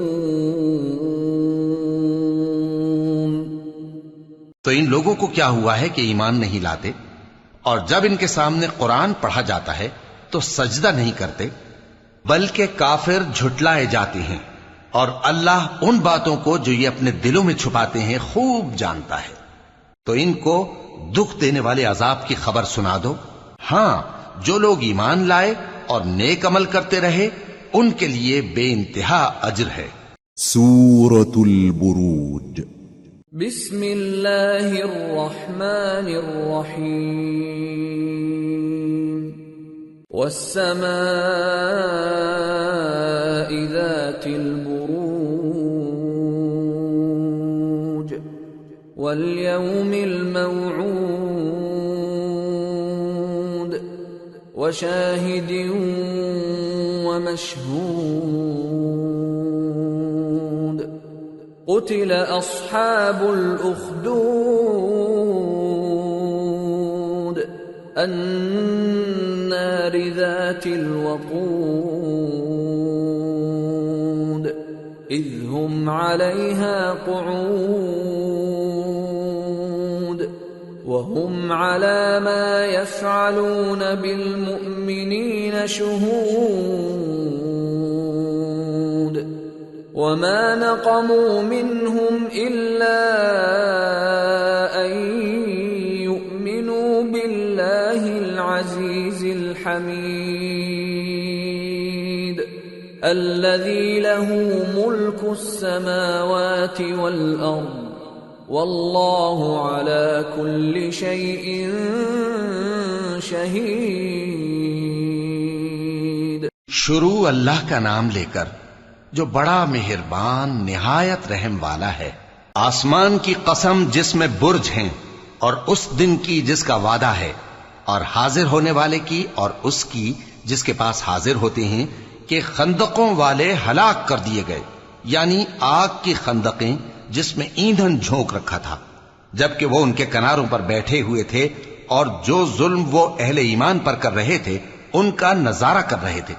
تو ان لوگوں کو کیا ہوا ہے کہ ایمان نہیں لاتے، اور جب ان کے سامنے قرآن پڑھا جاتا ہے تو سجدہ نہیں کرتے، بلکہ کافر جھٹلائے جاتے ہیں، اور اللہ ان باتوں کو جو یہ اپنے دلوں میں چھپاتے ہیں خوب جانتا ہے۔ تو ان کو دکھ دینے والے عذاب کی خبر سنا دو۔ ہاں، جو لوگ ایمان لائے اور نیک عمل کرتے رہے ان کے لیے بے انتہا اجر ہے۔ سورة البروج۔ بسم اللہ الرحمن الرحیم۔ والسماء ذات البروج واليوم الموعود وشاهد ومشهود قتل أصحاب الأخدود النار ذات الوقود إذ هم عليها قعود وهم على ما يفعلون بالمؤمنين شهود وما نقموا منهم إلا أن يؤمنوا بالله العزيز الحميد الذي له ملك السماوات والأرض واللہ علی کل شیء شہید۔ شروع اللہ کا نام لے کر جو بڑا مہربان نہایت رحم والا ہے۔ آسمان کی قسم جس میں برج ہیں، اور اس دن کی جس کا وعدہ ہے، اور حاضر ہونے والے کی اور اس کی جس کے پاس حاضر ہوتے ہیں، کہ خندقوں والے ہلاک کر دیے گئے، یعنی آگ کی خندقیں جس میں ایندھن جھونک رکھا تھا، جبکہ وہ ان کے کناروں پر بیٹھے ہوئے تھے، اور جو ظلم وہ اہل ایمان پر کر رہے تھے ان کا نظارہ کر رہے تھے،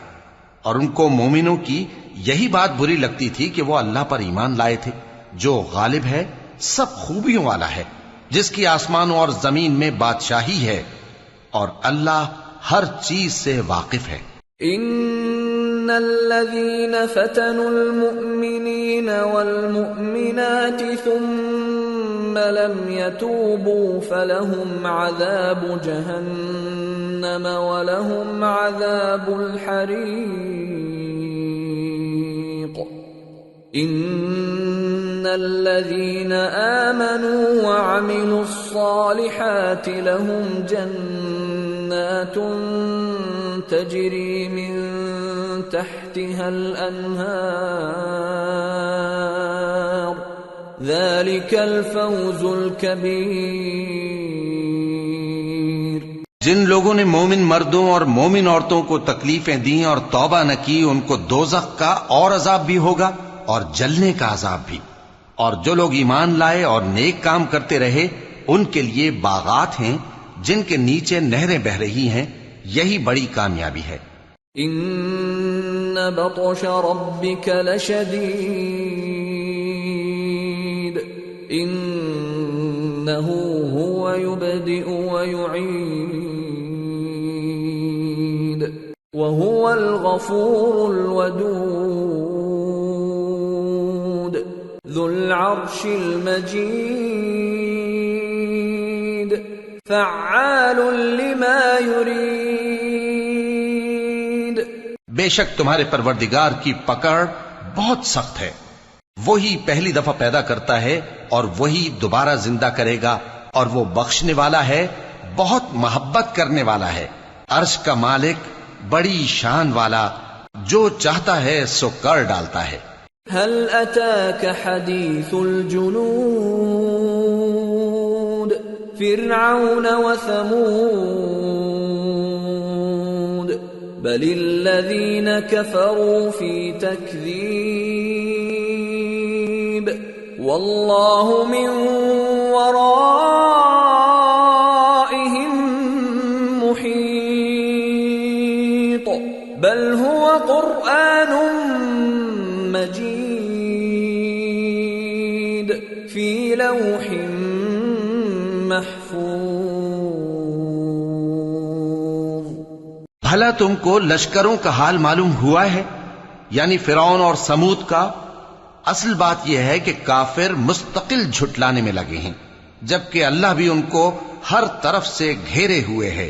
اور ان کو مومنوں کی یہی بات بری لگتی تھی کہ وہ اللہ پر ایمان لائے تھے جو غالب ہے، سب خوبیوں والا ہے، جس کی آسمانوں اور زمین میں بادشاہی ہے، اور اللہ ہر چیز سے واقف ہے۔ ان الذين فتنوا المؤمنين والمؤمنات ثم لم يتوبوا فلهم عذاب جهنم ولهم عذاب الحريق ان الذين آمنوا وعملوا الصالحات لهم جنات تجري من تحتها الأنهار ذلك الفوز الكبير۔ جن لوگوں نے مومن مردوں اور مومن عورتوں کو تکلیفیں دیں اور توبہ نہ کی ان کو دوزخ کا اور عذاب بھی ہوگا اور جلنے کا عذاب بھی، اور جو لوگ ایمان لائے اور نیک کام کرتے رہے ان کے لیے باغات ہیں جن کے نیچے نہریں بہ رہی ہیں، یہی بڑی کامیابی ہے۔ ان بطش ربک لشدید انه هو يبدئ ويعيد وهو الغفور الودود ذو العرش المجيد فعال لما يريد. بے شک تمہارے پروردگار کی پکڑ بہت سخت ہے. وہی پہلی دفعہ پیدا کرتا ہے اور وہی دوبارہ زندہ کرے گا، اور وہ بخشنے والا ہے، بہت محبت کرنے والا ہے. عرش کا مالک، بڑی شان والا، جو چاہتا ہے سو کر ڈالتا ہے. هل أتاك حديث الجنود فرعون وثمود بل الذين كفروا في تكذيب والله من ورائهم محيط بل هو قرآن مجيد في لوح محفوظ. بھلا تم کو لشکروں کا حال معلوم ہوا ہے، یعنی فرعون اور سمود کا؟ اصل بات یہ ہے کہ کافر مستقل جھٹلانے میں لگے ہیں، جبکہ اللہ بھی ان کو ہر طرف سے گھیرے ہوئے ہے.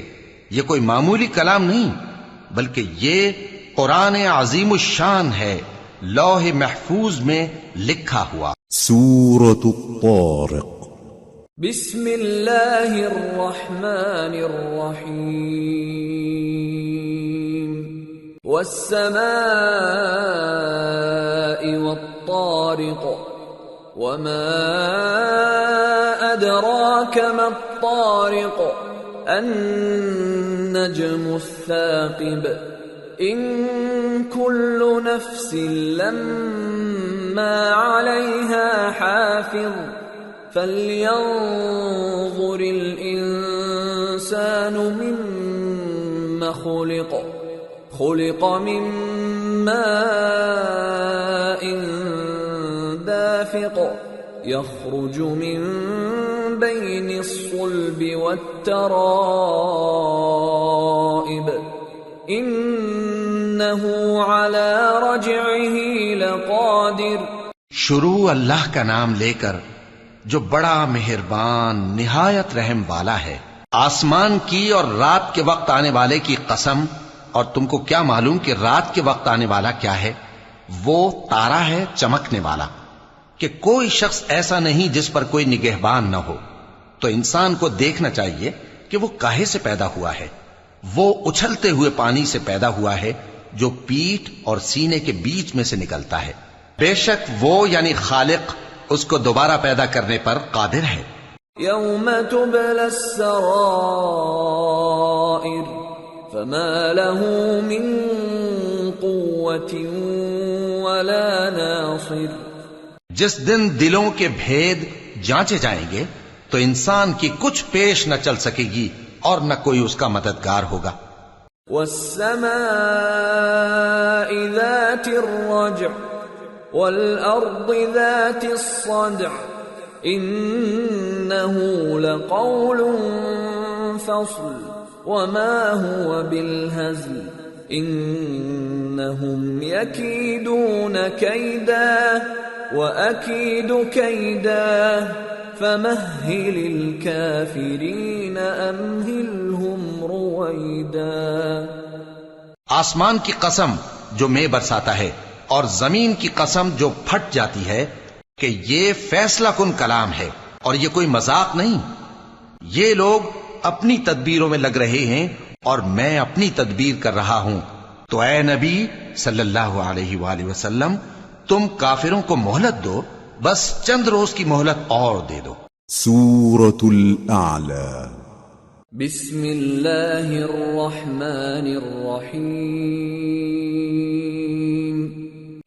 یہ کوئی معمولی کلام نہیں، بلکہ یہ قرآن عظیم الشان ہے، لوح محفوظ میں لکھا ہوا. سورة الطارق. بسم اللہ الرحمن الرحیم. والسماء والطارق وما أدراك ما الطارق النجم الثاقب إن كل نفس لما عليها حافظ فلينظر الإنسان مما خلق من ماء دافق يخرج من بين الصلب والترائب إنه على رجعه لقادر. شروع اللہ کا نام لے کر جو بڑا مہربان نہایت رحم والا ہے. آسمان کی اور رات کے وقت آنے والے کی قسم. اور تم کو کیا معلوم کہ رات کے وقت آنے والا کیا ہے؟ وہ تارا ہے چمکنے والا، کہ کوئی شخص ایسا نہیں جس پر کوئی نگہبان نہ ہو. تو انسان کو دیکھنا چاہیے کہ وہ کاہے سے پیدا ہوا ہے. وہ اچھلتے ہوئے پانی سے پیدا ہوا ہے جو پیٹھ اور سینے کے بیچ میں سے نکلتا ہے. بے شک وہ یعنی خالق اس کو دوبارہ پیدا کرنے پر قادر ہے. یوم تبلی السرائر فما له من قوة ولا ناصر. جس دن دلوں کے بھید جانچے جائیں گے تو انسان کی کچھ پیش نہ چل سکے گی اور نہ کوئی اس کا مددگار ہوگا. والسماء ذات الرجع والأرض ذات الصدع إنه لقول فصل وما هو بالهزل إنهم يكيدون كيدا وأكيد كيدا فمهل الكافرين أمهلهم رويدا. آسمان کی قسم جو میں برساتا ہے اور زمین کی قسم جو پھٹ جاتی ہے کہ یہ فیصلہ کن کلام ہے اور یہ کوئی مذاق نہیں. یہ لوگ اپنی تدبیروں میں لگ رہے ہیں اور میں اپنی تدبیر کر رہا ہوں. تو اے نبی صلی اللہ علیہ وآلہ وسلم تم کافروں کو مہلت دو، بس چند روز کی مہلت اور دے دو. سورة الأعلى. بسم اللہ الرحمن الرحیم.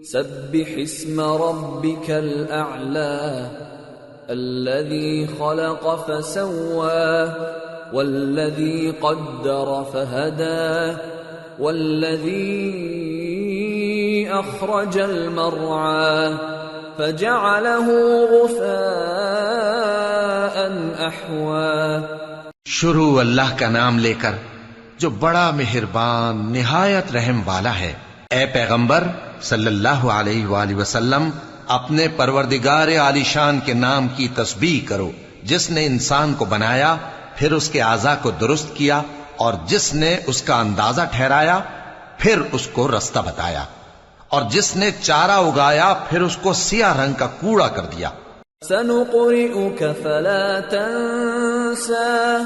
سبح اسم ربك الأعلى الذي خلق فسوى والذي قدر فهدى والذي أخرج المرعى فجعله غثاء أحوى. شروع اللہ کا نام لے کر جو بڑا مہربان نہایت رحم والا ہے. اے پیغمبر صلی اللہ علیہ وآلہ وسلم اپنے پروردگار عالی شان کے نام کی تسبیح کرو جس نے انسان کو بنایا پھر اس کے اعضاء کو درست کیا، اور جس نے اس کا اندازہ ٹھہرایا پھر اس کو رستہ بتایا، اور جس نے چارہ اگایا پھر اس کو سیاہ رنگ کا کوڑا کر دیا۔ سنقرئك فلا تنسى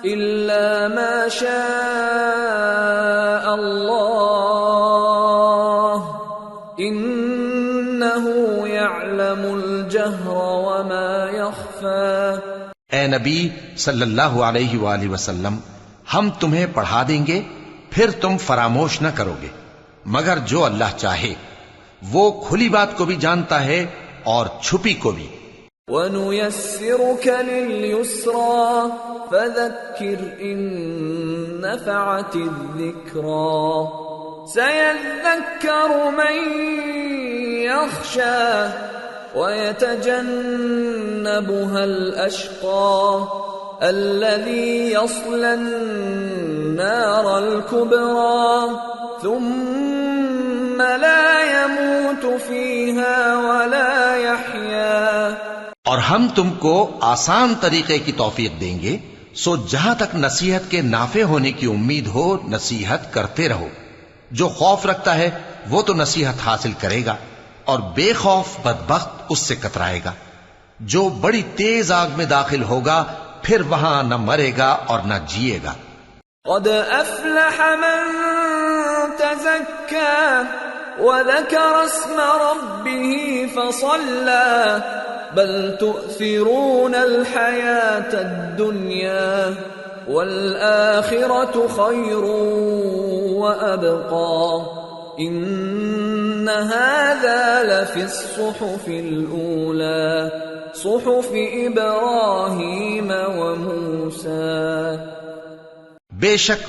إلا ما شاء الله إنه يعلم الجهر وما يخفى۔ اے نبی صلی اللہ علیہ وآلہ وسلم، ہم تمہیں پڑھا دیں گے پھر تم فراموش نہ کرو گے، مگر جو اللہ چاہے، وہ کھلی بات کو بھی جانتا ہے اور چھپی کو بھی۔ وَنُيَسِّرُكَ لِلْيُسْرَى فَذَكِّرْ إِن نَّفَعَتِ الذِّكْرَى سَيَذَّكَّرُ مَن يَخْشَى وَيَتَجَنَّبُهَا الْأَشْقَى الَّذِي يَصْلَى النَّارَ الْكُبْرَى ثُمَّ لَا يَمُوتُ فِيهَا وَلَا يَحْيَى۔ اور ہم تم کو آسان طریقے کی توفیق دیں گے، سو جہاں تک نصیحت کے نافع ہونے کی امید ہو نصیحت کرتے رہو۔ جو خوف رکھتا ہے وہ تو نصیحت حاصل کرے گا، اور بے خوف بدبخت اس سے کترائے گا۔ جو بڑی تیز آگ میں داخل ہوگا پھر وہاں نہ مرے گا اور نہ جیے گا۔ قد افلح من تزكى وذكر اسم ربه فصلى بل تؤثرون الحياة الدنيا والآخرة خير وأبقى إن هذا لفي الصحف الأولى صحف إبراهيم وموسى۔ بے شک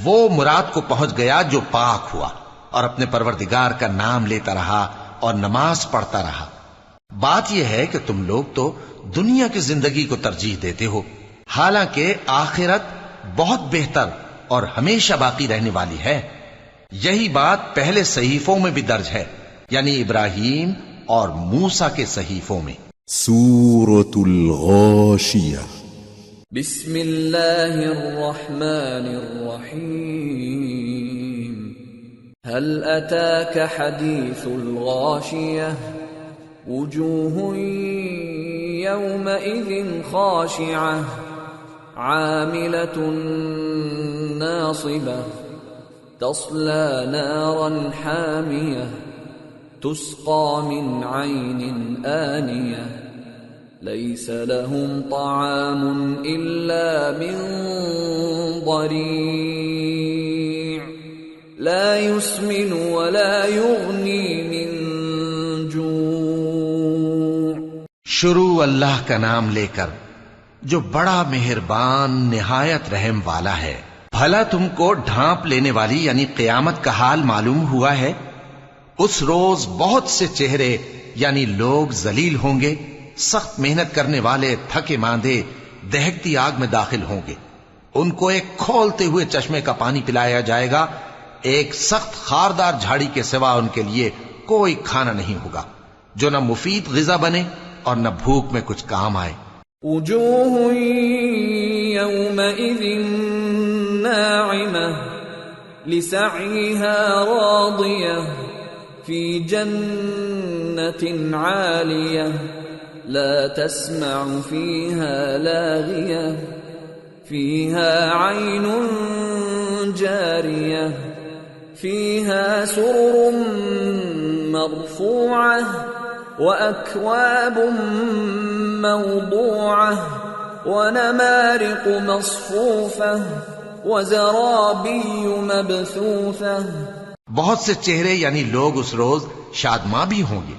وہ مراد کو پہنچ گیا جو پاک ہوا اور اپنے پروردگار کا نام لیتا رہا اور نماز پڑھتا رہا۔ بات یہ ہے کہ تم لوگ تو دنیا کی زندگی کو ترجیح دیتے ہو، حالانکہ آخرت بہت بہتر اور ہمیشہ باقی رہنے والی ہے۔ یہی بات پہلے صحیفوں میں بھی درج ہے، یعنی ابراہیم اور موسیٰ کے صحیفوں میں۔ سورة الغاشية بسم اللہ الرحمن الرحیم هل اتاك حدیث الغاشیہ وجوہ یومئذ خاشعہ عاملة ناصبہ تصلى نارا حامیہ تسقى من عین آنیہ ليس لهم طعام إلا من ضريع لا يسمن ولا يغني من جوع۔ شروع اللہ کا نام لے کر جو بڑا مہربان نہایت رحم والا ہے۔ بھلا تم کو ڈھانپ لینے والی یعنی قیامت کا حال معلوم ہوا ہے؟ اس روز بہت سے چہرے یعنی لوگ ذلیل ہوں گے، سخت محنت کرنے والے تھکے ماندے دہکتی آگ میں داخل ہوں گے۔ ان کو ایک کھولتے ہوئے چشمے کا پانی پلایا جائے گا، ایک سخت خاردار جھاڑی کے سوا ان کے لیے کوئی کھانا نہیں ہوگا جو نہ مفید غذا بنے اور نہ بھوک میں کچھ کام آئے۔ وجوہ یومئذ ناعمہ لسعیہا راضیہ فی جنت عالیہ لا تسمع فيها لاغية فيها عين جارية فيها سرر مرفوعة وأكواب موضوعة ونمارق مصفوفة وزرابي مبثوثة۔ بہت سے چہرے یعنی لوگ اس روز شادماں بھی ہوں گے،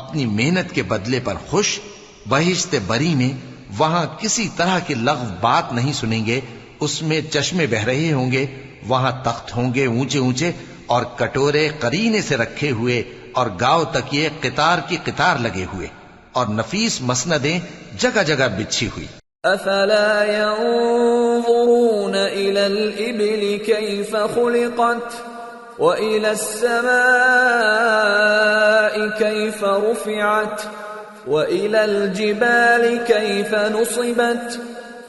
اپنی محنت کے بدلے پر خوش، بہشت بری میں وہاں کسی طرح کی لغو بات نہیں سنیں گے، اس میں چشمے بہ رہے ہوں گے، وہاں تخت ہوں گے اونچے اونچے اور کٹورے قرینے سے رکھے ہوئے اور گاؤ تک یہ قطار کی قطار لگے ہوئے اور نفیس مسندیں جگہ جگہ بچھی ہوئی۔ افلا ينظرون الى الابل كيف خلقت وإلى السماء كيف رفعت وإلى الجبال كيف نصبت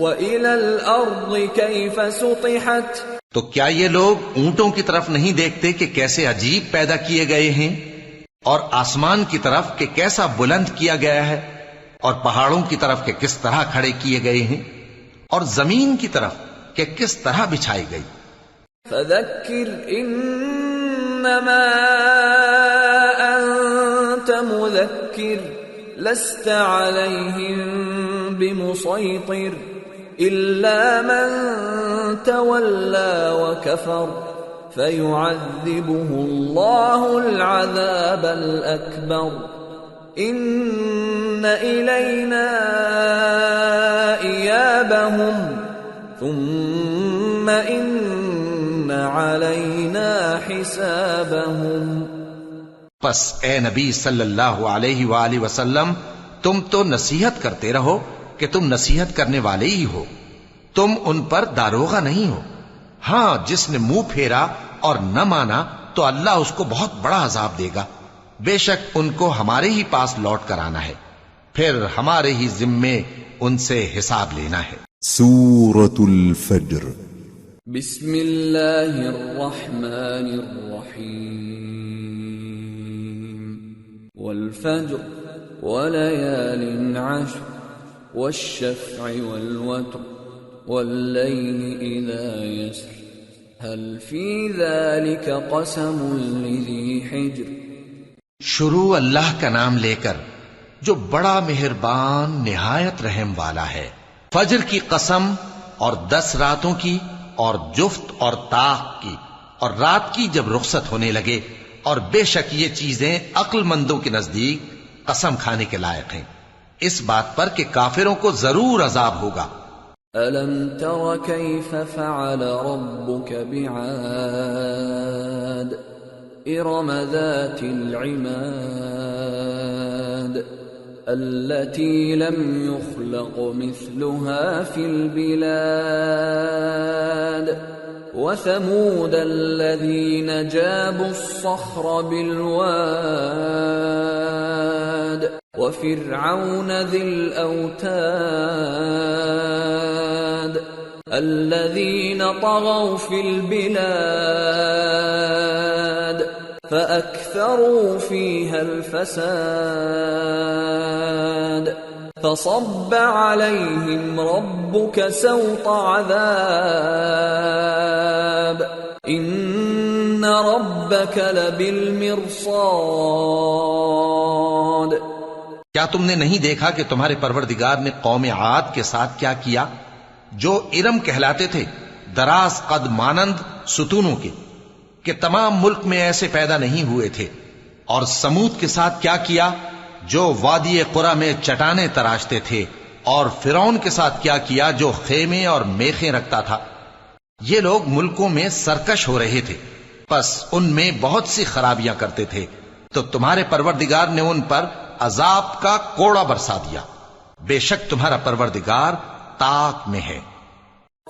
وَإِلَى الْأَرْضِ كَيْفَ سُطِحَتْ تو کیا یہ لوگ اونٹوں کی طرف نہیں دیکھتے کہ کیسے عجیب پیدا کیے گئے ہیں، اور آسمان کی طرف کہ کیسا بلند کیا گیا ہے، اور پہاڑوں کی طرف کہ کس طرح کھڑے کیے گئے ہیں، اور زمین کی طرف کہ کس طرح بچھائی گئی۔ فَذَكِّرْ إِنَّمَا أَنْتَ مُذَكِّرٌ لَسْتَ عَلَيْهِمْ بِمُصَيْطِرٍ إِلَّا مَنْ تَوَلَّى وَكَفَرَ فَيُعَذِّبُهُ اللَّهُ الْعَذَابَ الْأَكْبَرَ إِنَّ إِلَيْنَا إِيَابَهُمْ ثُمَّ إِنَّ عَلَيْنَا حِسَابَهُمْ۔ پس اے نبی صلی اللہ علیہ وآلہ وسلم، تم تو نصیحت کرتے رہو کہ تم نصیحت کرنے والے ہی ہو، تم ان پر داروغہ نہیں ہو۔ ہاں، جس نے منہ پھیرا اور نہ مانا تو اللہ اس کو بہت بڑا عذاب دے گا۔ بے شک ان کو ہمارے ہی پاس لوٹ کر آنا ہے، پھر ہمارے ہی ذمے ان سے حساب لینا ہے۔ سورة الفجر۔ بسم اللہ الرحمن الرحیم۔ والفجر وليال عشر والشفع والوتر والليل إذا يسر هل في ذلك قسم لذي حجر۔ شروع اللہ کا نام لے کر جو بڑا مہربان نہایت رحم والا ہے۔ فجر کی قسم، اور 10 راتوں کی، اور جفت اور طاق کی، اور رات کی جب رخصت ہونے لگے، اور بے شک یہ چیزیں عقل مندوں کے نزدیک قسم کھانے کے لائق ہیں، اس بات پر کہ کافروں کو ضرور عذاب ہوگا۔ أَلَمْ تَرَ كَيْفَ فَعَلَ رَبُّكَ بِعَادٍ إِرَمَ ذَاتِ الْعِمَادِ الَّتِي لَمْ يُخْلَقْ مِثْلُهَا فِي الْبِلَادِ وَثَمُودَ الَّذِينَ جَابُوا الصَّخْرَ بِالْوَادِ وَفِرْعَوْنَ ذِي الْأَوْتَادِ الَّذِينَ طَغَوْا فِي الْبِلَادِ فَأَكْثَرُوا فِيهَا الْفَسَادَ فَصَبَّ عَلَيْهِمْ رَبُّكَ سَوْطَ عَذَابٍ إِنَّ رَبَّكَ لَبِالْمِرْصَادِ۔ کیا تم نے نہیں دیکھا کہ تمہارے پروردگار نے قوم عاد کے ساتھ کیا کیا، جو ارم کہلاتے تھے، دراز قد مانند ستونوں کے، کہ تمام ملک میں ایسے پیدا نہیں ہوئے تھے، اور سمود کے ساتھ کیا کیا، جو وادی قرا میں چٹانیں تراشتے تھے، اور فرعون کے ساتھ کیا کیا، جو خیمے اور میخیں رکھتا تھا۔ یہ لوگ ملکوں میں سرکش ہو رہے تھے، پس ان میں بہت سی خرابیاں کرتے تھے، تو تمہارے پروردگار نے ان پر عذاب کا کوڑا برسا دیا۔ بے شک تمہارا پروردگار طاق میں ہے۔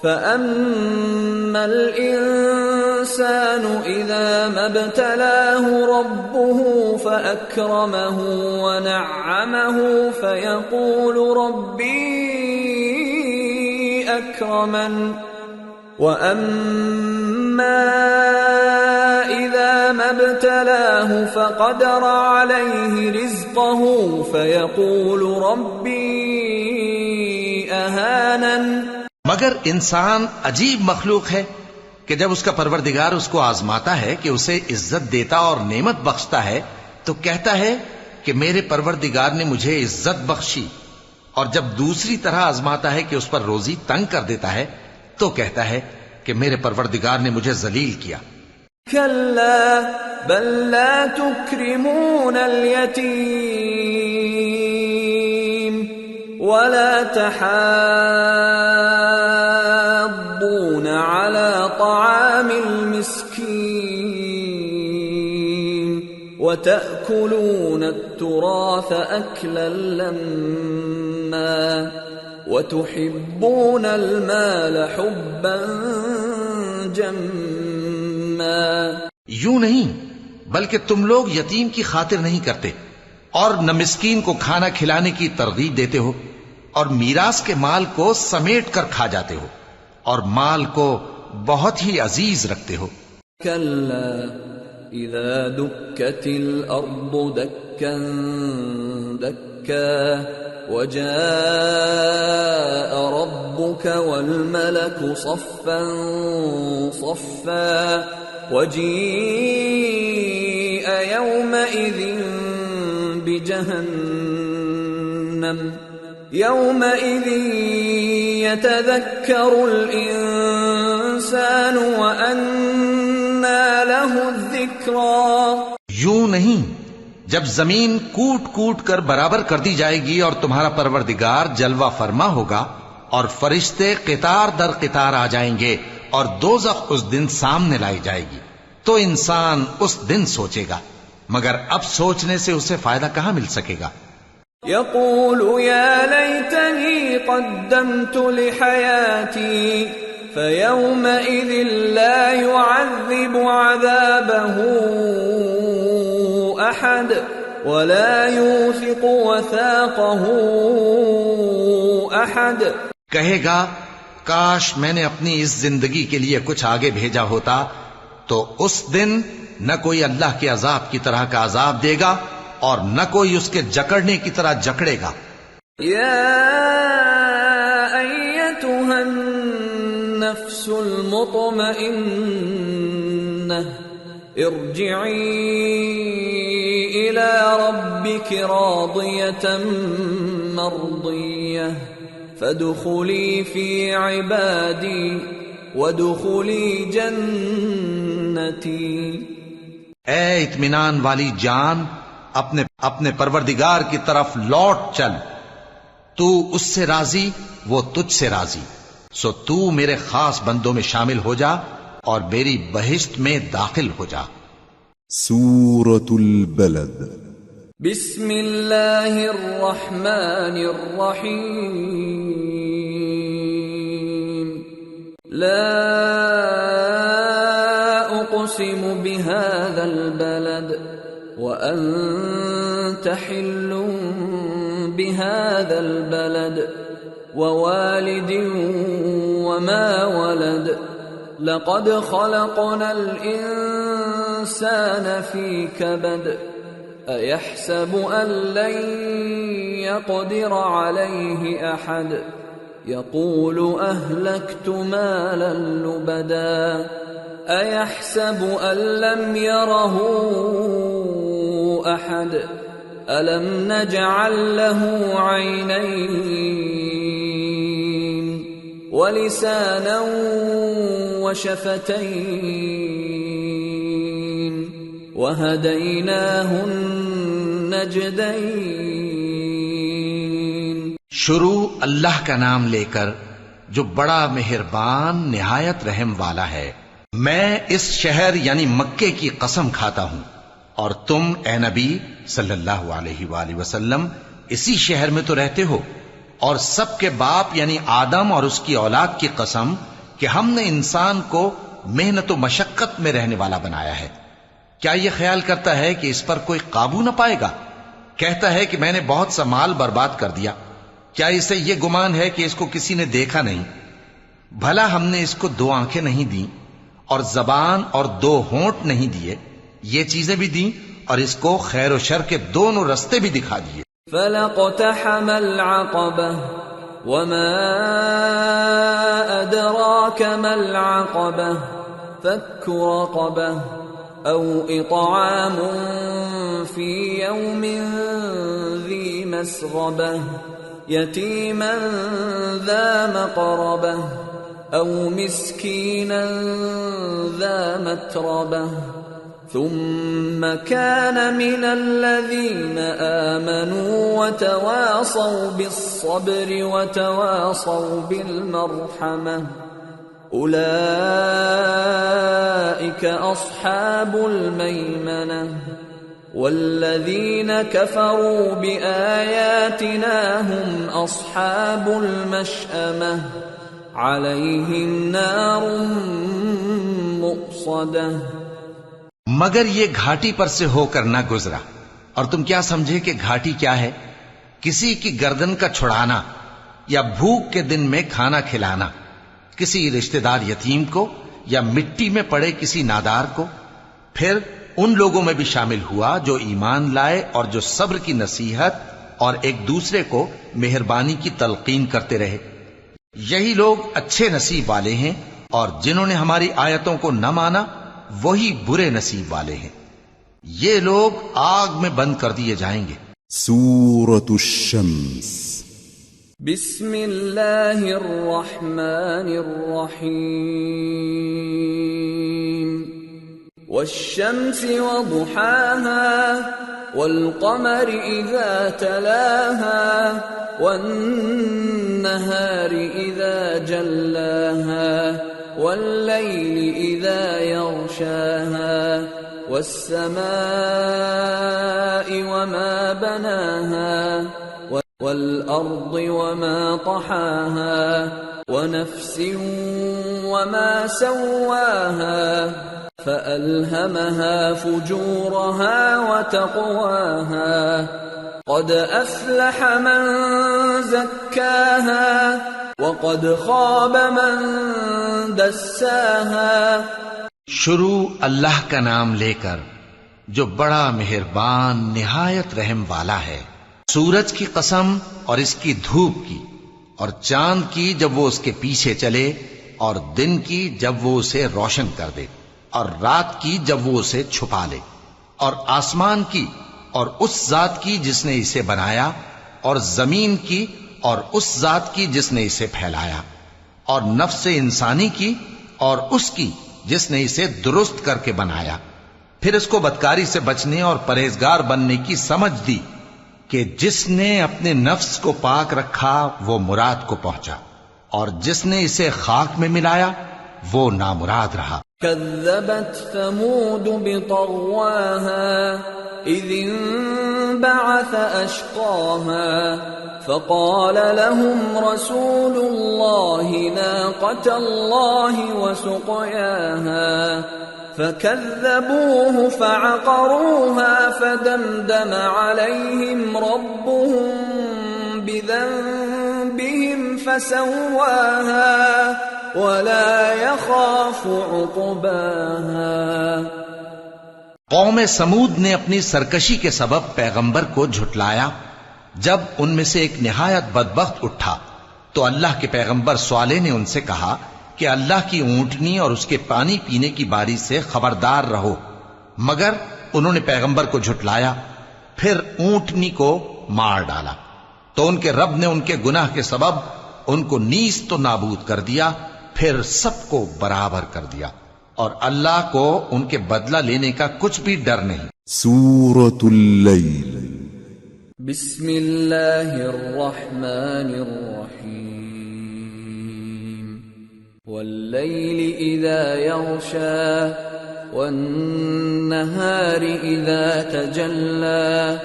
فَأَمَّا الْإِنسَانُ إِذَا مَا ابْتَلَاهُ رَبُّهُ فَأَكْرَمَهُ وَنَعَّمَهُ فَيَقُولُ رَبِّي أَكْرَمَنِ وَأَمَّا إِذَا مَا ابْتَلَاهُ فَقَدَرَ عَلَيْهِ رِزْقَهُ فَيَقُولُ رَبِّي أَهَانَنِ۔ مگر انسان عجیب مخلوق ہے کہ جب اس کا پروردگار اس کو آزماتا ہے کہ اسے عزت دیتا اور نعمت بخشتا ہے تو کہتا ہے کہ میرے پروردگار نے مجھے عزت بخشی، اور جب دوسری طرح آزماتا ہے کہ اس پر روزی تنگ کر دیتا ہے تو کہتا ہے کہ میرے پروردگار نے مجھے ذلیل کیا۔ كلا بل لا تكرمون اليتيم ولا تحاضون على طعام المسكين وتأكلون التراث أكلا لما وتحبون المال حبا جما۔ یوں نہیں بلکہ تم لوگ یتیم کی خاطر نہیں کرتے اور نہ مسکین کو کھانا کھلانے کی ترغیب دیتے ہو، اور میراث کے مال کو سمیٹ کر کھا جاتے ہو اور مال کو بہت ہی عزیز رکھتے ہو. كلا إذا دكت الأرض دكا دكا وجاء ربك والملك صفا صفا وجيء يومئذ بجهنم يومئذ يتذكر الإنسان وأنى له الذكرى. یوں نہیں، جب زمین کوٹ کوٹ کر برابر کر دی جائے گی اور تمہارا پروردگار جلوہ فرما ہوگا اور فرشتے قطار در قطار آ جائیں گے اور دوزخ اس دن سامنے لائی جائے گی، تو انسان اس دن سوچے گا، مگر اب سوچنے سے اسے فائدہ کہاں مل سکے گا. يقول يا ليتني قدمت لحياتي فيومئذ لا يعذب عذابه أحد ولا يوثق وثاقه أحد. کہے گا کاش میں نے اپنی اس زندگی کے لیے کچھ آگے بھیجا ہوتا تو اس دن نہ کوئی اللہ کے عذاب کی طرح کا عذاب دے گا اور نہ کوئی اس کے جکڑنے کی طرح جکڑے گا. يا أيتها النفس المطمئنة ارجعي إلى ربك راضية مرضية فادخلي في عبادي وادخلي جنتي. اے اطمینان والی جان، اپنے پروردگار کی طرف لوٹ چل، تو اس سے راضی، وہ تجھ سے راضی، سو تو میرے خاص بندوں میں شامل ہو جا اور میری بہشت میں داخل ہو جا. سورة البلد. بسم اللہ الرحمن الرحیم. لا اقسم بهذا البلد وأنت حل بهذا البلد ووالد وما ولد لقد خلقنا الإنسان في كبد أيحسب أن لن يقدر عليه أحد يقول أهلكت مالا لبدا أيحسب أن لم يره أحد ألم نجعل له عينين ولسانا وشفتين وهديناه النجدين. شروع اللہ کا نام لے کر جو بڑا مہربان نہایت رحم والا ہے. میں اس شہر یعنی مکے کی قسم کھاتا ہوں اور تم اے نبی صلی اللہ علیہ وآلہ وسلم اسی شہر میں تو رہتے ہو، اور سب کے باپ یعنی آدم اور اس کی اولاد کی قسم کہ ہم نے انسان کو محنت و مشقت میں رہنے والا بنایا ہے. کیا یہ خیال کرتا ہے کہ اس پر کوئی قابو نہ پائے گا؟ کہتا ہے کہ میں نے بہت سا مال برباد کر دیا. کیا اسے یہ گمان ہے کہ اس کو کسی نے دیکھا نہیں؟ بھلا ہم نے اس کو 2 آنکھیں نہیں دیں اور زبان اور 2 ہونٹ نہیں دیے؟ یہ چیزیں بھی دیں اور اس کو خیر و شر کے دونوں رستے بھی دکھا دیے. فَلَقْتَحَمَ الْعَقَبَةَ وَمَا أَدْرَاكَ مَا الْعَقَبَةُ فَكُّ رَقَبَةٍ أَوْ إِطْعَامٌ فِي يَوْمٍ ذِي مَسْغَبَةٍ يَتِيمًا ذَا مَقْرَبَةٍ أَوْ مِسْكِينًا ذَا مَتْرَبَةٍ ثم كان من الذين آمنوا وتواصوا بالصبر وتواصوا بالمرحمة أولئك أصحاب الميمنة والذين كفروا بآياتنا هم أصحاب المشأمة عليهم نار مؤصدة. مگر یہ گھاٹی پر سے ہو کر نہ گزرا، اور تم کیا سمجھے کہ گھاٹی کیا ہے؟ کسی کی گردن کا چھڑانا یا بھوک کے دن میں کھانا کھلانا کسی رشتہ دار یتیم کو یا مٹی میں پڑے کسی نادار کو. پھر ان لوگوں میں بھی شامل ہوا جو ایمان لائے اور جو صبر کی نصیحت اور ایک دوسرے کو مہربانی کی تلقین کرتے رہے. یہی لوگ اچھے نصیب والے ہیں، اور جنہوں نے ہماری آیتوں کو نہ مانا وہی برے نصیب والے ہیں. یہ لوگ آگ میں بند کر دیے جائیں گے. سورة الشمس. بسم اللہ الرحمن الرحیم. والشمس وضحاها والقمر اذا تلاها والنهار اذا جلاها والليل اذا يغشاها والسماء وما بناها والأرض وما طحاها ونفس وما سواها فألهمها فجورها وتقواها قد أفلح من زكاها وقد خاب من دساها. شروع اللہ کا نام لے کر جو بڑا مہربان نہایت رحم والا ہے. سورج کی قسم اور اس کی دھوپ کی، اور چاند کی جب وہ اس کے پیچھے چلے، اور دن کی جب وہ اسے روشن کر دے، اور رات کی جب وہ اسے چھپا لے، اور آسمان کی اور اس ذات کی جس نے اسے بنایا، اور زمین کی اور اس ذات کی جس نے اسے پھیلایا، اور نفس انسانی کی اور اس کی جس نے اسے درست کر کے بنایا. پھر اس کو بدکاری سے بچنے اور پرہیزگار بننے کی سمجھ دی کہ جس نے اپنے نفس کو پاک رکھا وہ مراد کو پہنچا، اور جس نے اسے خاک میں ملایا وہ نامراد رہا. كذبت ثمود بطغواها إذ انبعث أشقاها فقال لهم رسول الله ناقة الله وسقياها فكذبوه فعقروها فدمدم عليهم ربهم بذنبهم فسواها ولا يخاف عقباها. قوم سمود نے اپنی سرکشی کے سبب پیغمبر کو جھٹلایا. جب ان میں سے ایک نہایت بدبخت اٹھا تو اللہ کے پیغمبر صالح نے ان سے کہا کہ اللہ کی اونٹنی اور اس کے پانی پینے کی باری سے خبردار رہو. مگر انہوں نے پیغمبر کو جھٹلایا، پھر اونٹنی کو مار ڈالا. تو ان کے رب نے ان کے گناہ کے سبب ان کو نیست و نابود کر دیا، پھر سب کو برابر کر دیا، اور اللہ کو ان کے بدلہ لینے کا کچھ بھی ڈر نہیں. سورة اللیل. بسم اللہ الرحمن الرحیم. واللیل اذا یغشا والنہار اذا تجلا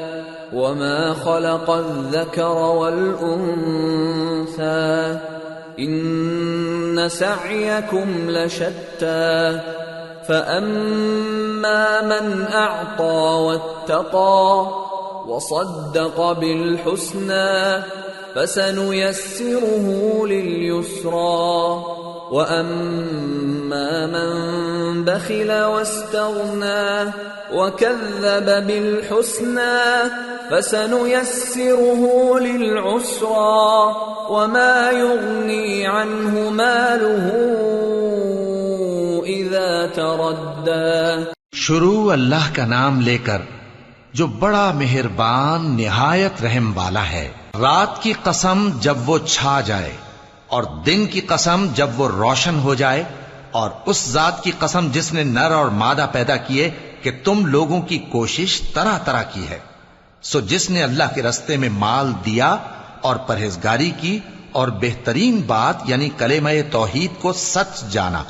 وما خلق الذکر والانثى ان سعیکم لشتی فاما من اعطى واتقى وصدق بالحسنى فسنيسره لليسرى وأما من بخل واستغنى وكذب بالحسنى فسنيسره للعسرى وما يغني عنه ماله إذا تردى. شروع اللہ کا نام لے کر جو بڑا مہربان نہایت رحم والا ہے. رات کی قسم جب وہ چھا جائے، اور دن کی قسم جب وہ روشن ہو جائے، اور اس ذات کی قسم جس نے نر اور مادہ پیدا کیے کہ تم لوگوں کی کوشش طرح طرح کی ہے. سو جس نے اللہ کے رستے میں مال دیا اور پرہیزگاری کی اور بہترین بات یعنی کلمہ توحید کو سچ جانا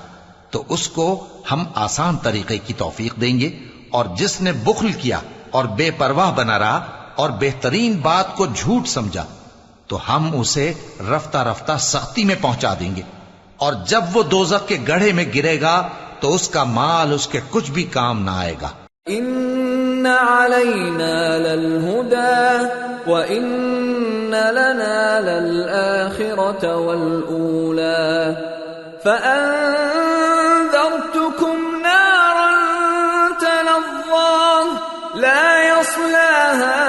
تو اس کو ہم آسان طریقے کی توفیق دیں گے، اور جس نے بخل کیا اور بے پرواہ بنا رہا اور بہترین بات کو جھوٹ سمجھا تو ہم اسے رفتہ رفتہ سختی میں پہنچا دیں گے. اور جب وہ دوزخ کے گڑھے میں گرے گا تو اس کا مال اس کے کچھ بھی کام نہ آئے گا. ان علينا للهدى وإن لنا للآخرة والأولى فأنذرتكم نارا تلظى لا يصلاها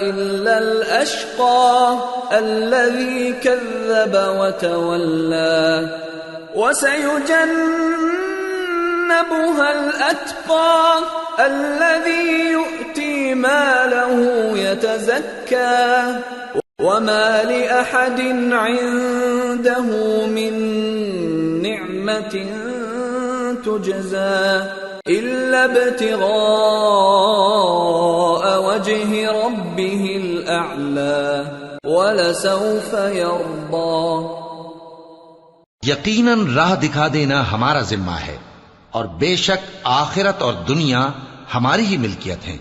إلا الأشقى الذي كذب وتولى وسيجنبها الأتقى الذي يؤتي ماله يتزكى وما لأحد عنده من نعمة تجزى إلا ابتغاء وجه ربه الأعلى ولسوف يرضى. یقیناً راہ دکھا دینا ہمارا ذمہ ہے اور بے شک آخرت اور دنیا ہماری ہی ملکیت ہیں.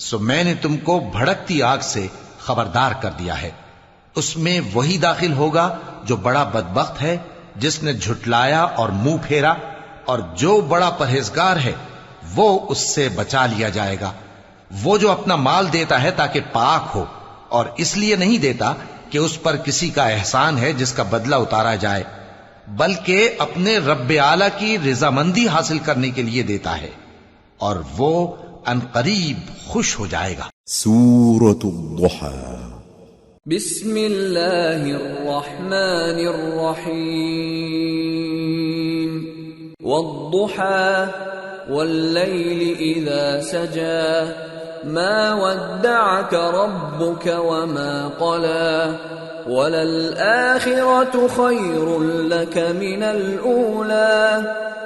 سو میں نے تم کو بھڑکتی آگ سے خبردار کر دیا ہے. اس میں وہی داخل ہوگا جو بڑا بدبخت ہے جس نے جھٹلایا اور منہ پھیرا، اور جو بڑا پرہیزگار ہے وہ اس سے بچا لیا جائے گا. وہ جو اپنا مال دیتا ہے تاکہ پاک ہو، اور اس لیے نہیں دیتا کہ اس پر کسی کا احسان ہے جس کا بدلہ اتارا جائے، بلکہ اپنے رب اعلی کی رضامندی حاصل کرنے کے لیے دیتا ہے، اور وہ عنقریب خوش ہو جائے گا. سورة الضحى. بسم اللہ الرحمن الرحیم. والضحى واللیل اذا سجى ما ودعك ربك وما قلى وَلَلْآخِرَةُ خَيْرٌ لَكَ مِنَ الْأُولَى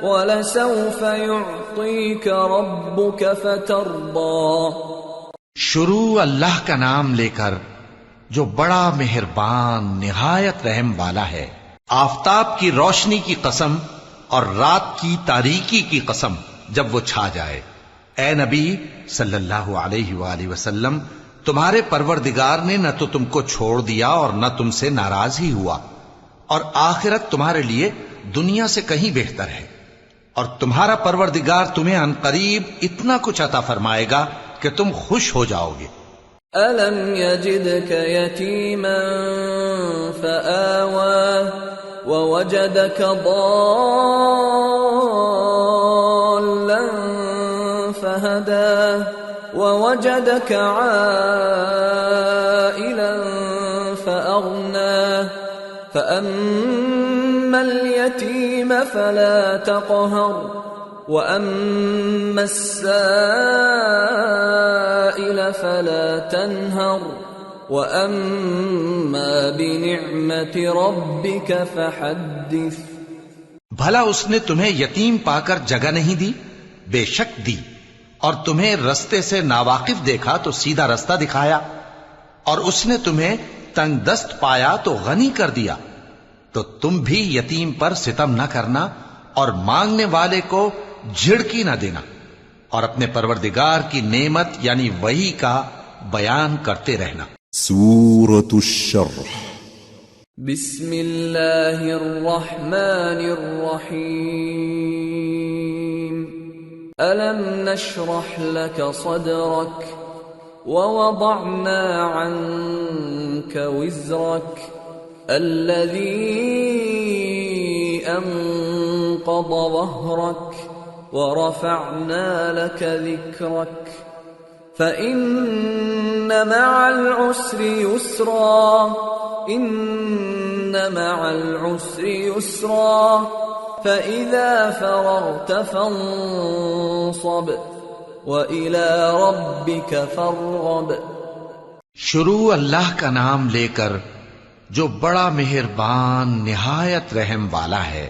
وَلَسَوْفَ يُعْطِيكَ رَبُّكَ فَتَرْضَى. شروع اللہ کا نام لے کر جو بڑا مہربان نہایت رحم والا ہے. آفتاب کی روشنی کی قسم اور رات کی تاریکی کی قسم جب وہ چھا جائے. اے نبی صلی اللہ علیہ وآلہ وسلم، تمہارے پروردگار نے نہ تو تم کو چھوڑ دیا اور نہ تم سے ناراض ہی ہوا، اور آخرت تمہارے لیے دنیا سے کہیں بہتر ہے، اور تمہارا پروردگار تمہیں عنقریب اتنا کچھ عطا فرمائے گا کہ تم خوش ہو جاؤ گے. أَلَمْ يَجِدْكَ يَتِيمًا فَآوَى وَوَجَدَكَ ضَالًّا فَهَدَى وَوَجَدَكَ عَائِلًا فَأَغْنَى فَأَمَّا الْيَتِيمَ فَلَا تَقْهَرْ وَأَمَّا السَّائِلَ فَلَا تَنْهَرْ وَأَمَّا بِنِعْمَةِ رَبِّكَ فَحَدِّثْ. بھلا اس نے تمہیں یتیم پا کر جگہ نہیں دی؟ بے شک دی. اور تمہیں رستے سے ناواقف دیکھا تو سیدھا رستہ دکھایا، اور اس نے تمہیں تنگ دست پایا تو غنی کر دیا. تو تم بھی یتیم پر ستم نہ کرنا اور مانگنے والے کو جھڑکی نہ دینا، اور اپنے پروردگار کی نعمت یعنی وحی کا بیان کرتے رہنا. سورة الشرح. بسم اللہ الرحمن الرحیم. أَلَمْ نَشْرَحْ لَكَ صَدْرَكَ وَوَضَعْنَا عَنْكَ وِزْرَكَ الَّذِي أَنْقَضَ ظَهْرَكَ وَرَفَعْنَا لَكَ ذِكْرَكَ فَإِنَّ مَعَ الْعُسْرِ يُسْرًا إِنَّ مَعَ الْعُسْرِ يُسْرًا فَإِذَا فَرَغْتَ فَانصَبْ وَإِلَى رَبِّكَ فَارْغَب. شروع اللہ کا نام لے کر جو بڑا مہربان نہایت رحم والا ہے.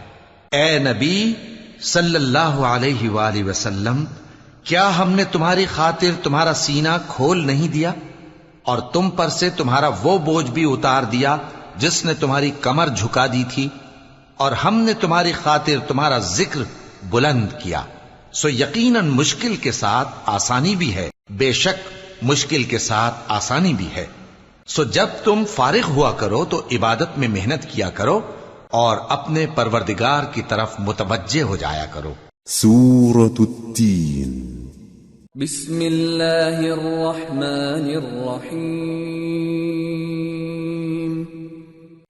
اے نبی صلی اللہ علیہ وآلہ وسلم، کیا ہم نے تمہاری خاطر تمہارا سینہ کھول نہیں دیا اور تم پر سے تمہارا وہ بوجھ بھی اتار دیا جس نے تمہاری کمر جھکا دی تھی، اور ہم نے تمہاری خاطر تمہارا ذکر بلند کیا. سو یقیناً مشکل کے ساتھ آسانی بھی ہے، بے شک مشکل کے ساتھ آسانی بھی ہے. سو جب تم فارغ ہوا کرو تو عبادت میں محنت کیا کرو اور اپنے پروردگار کی طرف متوجہ ہو جایا کرو. سورة التين. بسم اللہ الرحمن الرحیم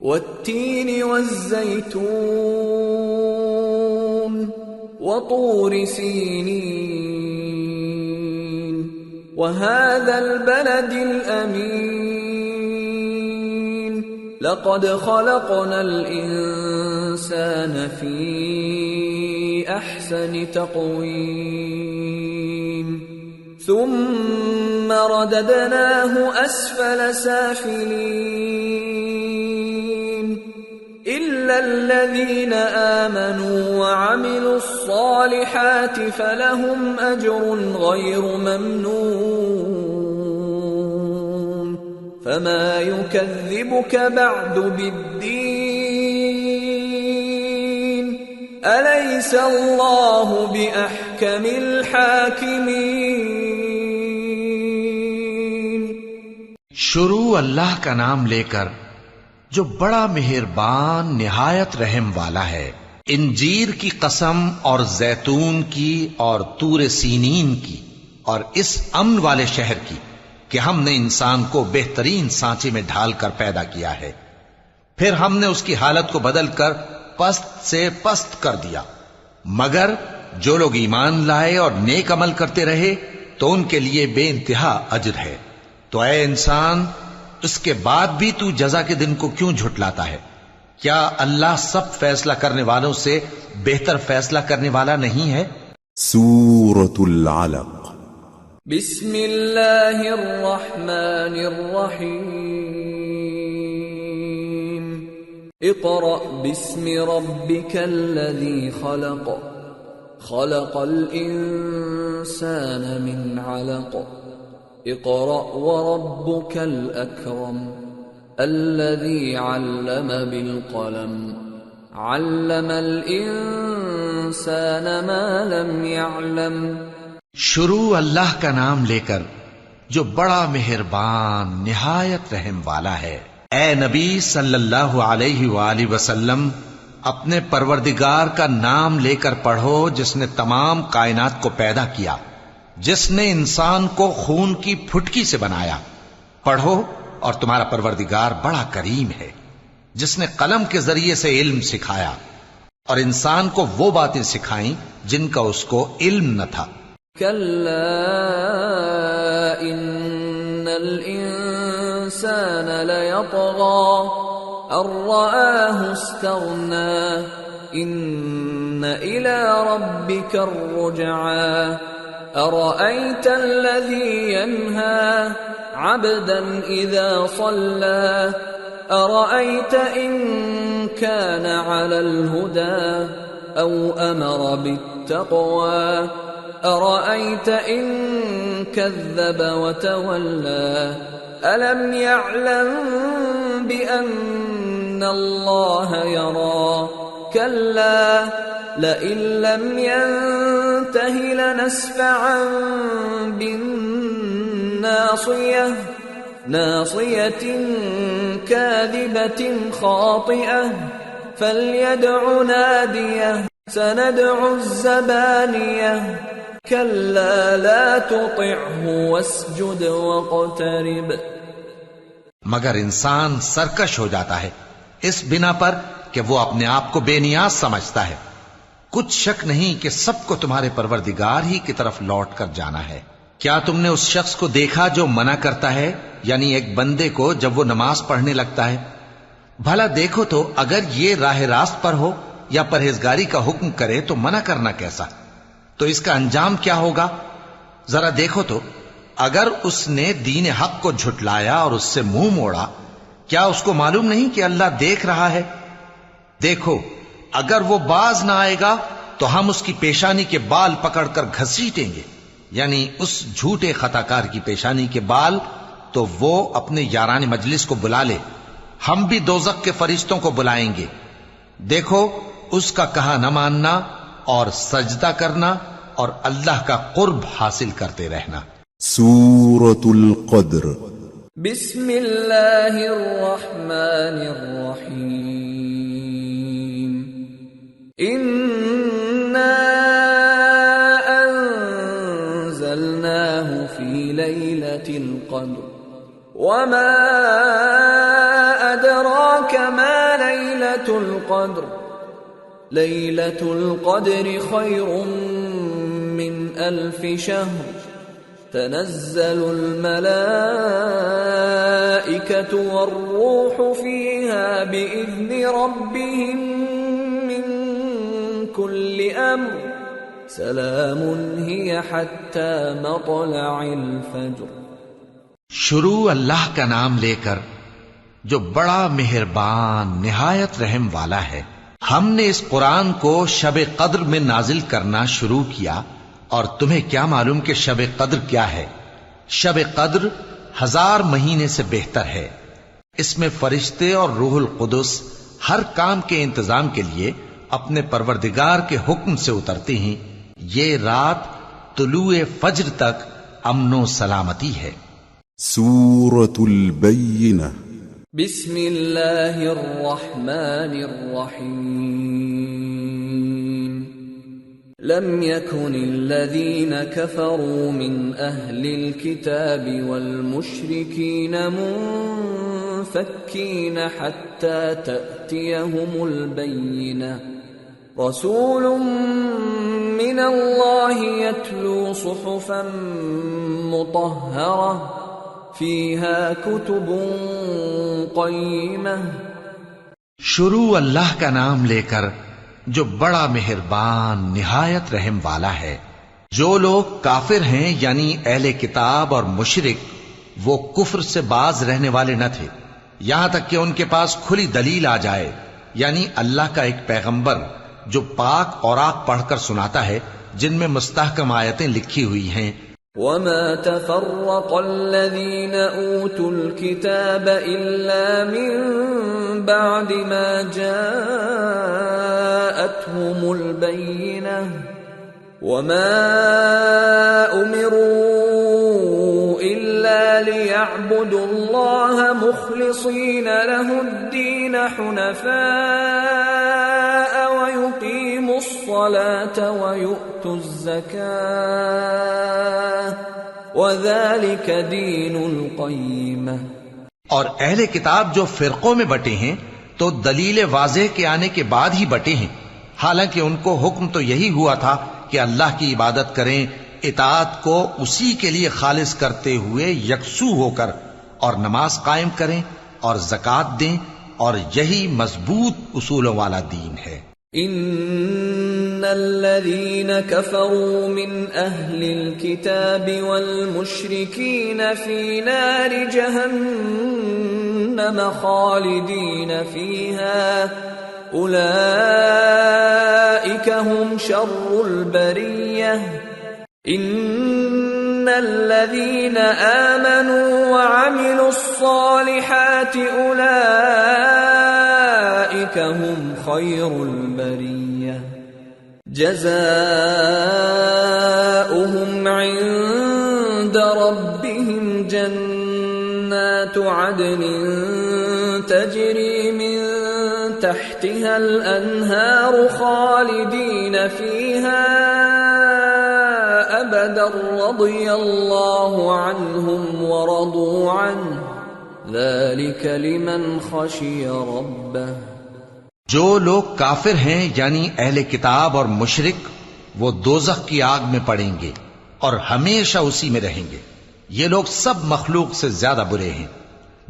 والتین والزیتون وطور سینین وهذا البلد الأمين لقد خلقنا الإنسان في أحسن تقويم ثم رددناه أسفل سافلين إلا الذين آمنوا وعملوا الصالحات فلهم أجر غير ممنون فما يكذبك بعد بالدين أليس الله بأحكم الحاكمين. شروع اللہ کا نام لے کر جو بڑا مہربان نہایت رحم والا ہے. انجیر کی قسم اور زیتون کی اور طور سینین کی اور اس امن والے شہر کی کہ ہم نے انسان کو بہترین سانچے میں ڈھال کر پیدا کیا ہے، پھر ہم نے اس کی حالت کو بدل کر پست سے پست کر دیا، مگر جو لوگ ایمان لائے اور نیک عمل کرتے رہے تو ان کے لیے بے انتہا اجر ہے. تو اے انسان، اس کے بعد بھی تو جزا کے دن کو کیوں جھٹلاتا ہے؟ کیا اللہ سب فیصلہ کرنے والوں سے بہتر فیصلہ کرنے والا نہیں ہے؟ سورة العلق. بسم اللہ الرحمن الرحیم اقرأ باسم ربک الذی خلق خلق الانسان من علق اقرأ وربك الأكرم الذي علم بالقلم علم الإنسان ما لم يعلم. شروع اللہ کا نام لے کر جو بڑا مہربان نہایت رحم والا ہے. اے نبی صلی اللہ علیہ وآلہ وسلم، اپنے پروردگار کا نام لے کر پڑھو جس نے تمام کائنات کو پیدا کیا، جس نے انسان کو خون کی پھٹکی سے بنایا. پڑھو اور تمہارا پروردگار بڑا کریم ہے، جس نے قلم کے ذریعے سے علم سکھایا اور انسان کو وہ باتیں سکھائیں جن کا اس کو علم نہ تھا. کلا ان الانسان لیطغی ان رآہ استغنی ان الى ربک الرجعی أرأيت الذي ينهى عبدا إذا صلى أرأيت إن كان على الهدى أو أمر بالتقوى أرأيت إن كذب وتولى ألم يعلم بأن الله يرى كلا لئن لم ينته لنسفعا بالناصية ناصية كاذبة خاطئة فليدع ناديه سندع الزبانية كلا لا تطعه واسجد واقترب. مگر انسان سرکش ہو جاتا ہے اس بنا پر کہ وہ اپنے آپ کو بے نیاز سمجھتا ہے. کچھ شک نہیں کہ سب کو تمہارے پروردگار ہی کی طرف لوٹ کر جانا ہے. کیا تم نے اس شخص کو دیکھا جو منع کرتا ہے، یعنی ایک بندے کو جب وہ نماز پڑھنے لگتا ہے؟ بھلا دیکھو تو اگر یہ راہ راست پر ہو یا پرہیزگاری کا حکم کرے تو منع کرنا کیسا؟ تو اس کا انجام کیا ہوگا؟ ذرا دیکھو تو اگر اس نے دین حق کو جھٹلایا اور اس سے منہ موڑا، کیا اس کو معلوم نہیں کہ اللہ دیکھ رہا ہے؟ دیکھو اگر وہ باز نہ آئے گا تو ہم اس کی پیشانی کے بال پکڑ کر گھسیٹیں گے، یعنی اس جھوٹے خطاکار کی پیشانی کے بال، تو وہ اپنے یاران مجلس کو بلا لے، ہم بھی دوزخ کے فرشتوں کو بلائیں گے. دیکھو اس کا کہا نہ ماننا اور سجدہ کرنا اور اللہ کا قرب حاصل کرتے رہنا. سورة القدر. بسم اللہ الرحمن الرحیم انا انزلنا القدر وما أدراك ما ليلة القدر ليلة القدر خير من 1000 شهر تنزل الملائكة والروح فيها بإذن ربهم من كل أمر سلام هي حتى مطلع الفجر. شروع اللہ کا نام لے کر جو بڑا مہربان نہایت رحم والا ہے. ہم نے اس قرآن کو شب قدر میں نازل کرنا شروع کیا، اور تمہیں کیا معلوم کہ شب قدر کیا ہے؟ شب قدر 1000 مہینے سے بہتر ہے. اس میں فرشتے اور روح القدس ہر کام کے انتظام کے لیے اپنے پروردگار کے حکم سے اترتے ہیں. یہ رات طلوع فجر تک امن و سلامتی ہے. سورة البینہ. بسم اللہ الرحمن الرحیم. لم يكن الذين كفروا من أهل الكتاب والمشركين منفكين حتى تأتيهم البينة. رسول من الله يتلو صحفا مطهرة فيها كتب قيمة. شروع اللہ کا نام لے کر جو بڑا مہربان نہایت رحم والا ہے. جو لوگ کافر ہیں یعنی اہل کتاب اور مشرک، وہ کفر سے باز رہنے والے نہ تھے یہاں تک کہ ان کے پاس کھلی دلیل آ جائے، یعنی اللہ کا ایک پیغمبر جو پاک اوراق پڑھ کر سناتا ہے جن میں مستحکم آیتیں لکھی ہوئی ہیں. وما تفرق الذين اوتوا الكتاب الا من بعد ما جاءتهم البينة وما امروا الا ليعبدوا الله مخلصين له الدين حنفاء ويقيموا الصلاة ويؤتوا الزكاة وذلك دين القيمة. اور اہل کتاب جو فرقوں میں بٹے ہیں تو دلیل واضح کے آنے کے بعد ہی بٹے ہیں، حالانکہ ان کو حکم تو یہی ہوا تھا کہ اللہ کی عبادت کریں، اطاعت کو اسی کے لیے خالص کرتے ہوئے یکسو ہو کر، اور نماز قائم کریں اور زکوٰۃ دیں، اور یہی مضبوط اصولوں والا دین ہے. ان الذين كفروا من اهل الكتاب والمشركين في نار جهنم خالدين فيها اولئك هم شر البرية. ان الذين آمنوا وعملوا الصالحات اولئك هم خير البرية جزاؤهم عند ربهم جنات عدن تجري من تحتها الأنهار خالدين فيها أبدا رضي الله عنهم ورضوا عنه ذلك لمن خشي ربه. جو لوگ کافر ہیں یعنی اہل کتاب اور مشرک، وہ دوزخ کی آگ میں پڑیں گے اور ہمیشہ اسی میں رہیں گے. یہ لوگ سب مخلوق سے زیادہ برے ہیں.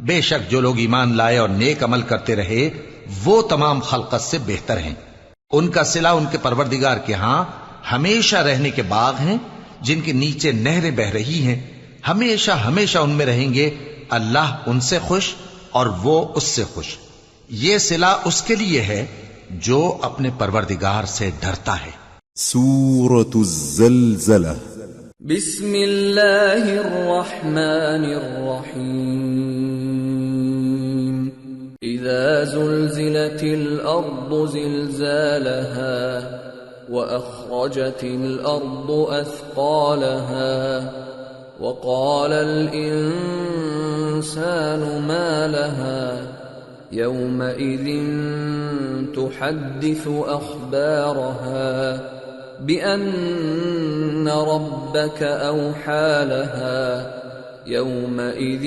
بے شک جو لوگ ایمان لائے اور نیک عمل کرتے رہے وہ تمام خلقت سے بہتر ہیں. ان کا صلہ ان کے پروردگار کے ہاں ہمیشہ رہنے کے باغ ہیں جن کے نیچے نہریں بہ رہی ہیں. ہمیشہ ہمیشہ ان میں رہیں گے. اللہ ان سے خوش اور وہ اس سے خوش. یہ صلہ اس کے لیے ہے جو اپنے پروردگار سے ڈرتا ہے. سورة الزلزلہ. بسم اللہ الرحمن الرحیم. اذا زلزلت الارض زلزالها واخرجت الارض اثقالها وقال الانسان ما لها يومئذ تحدث اخبارها بأن ربك أوحى لها يومئذ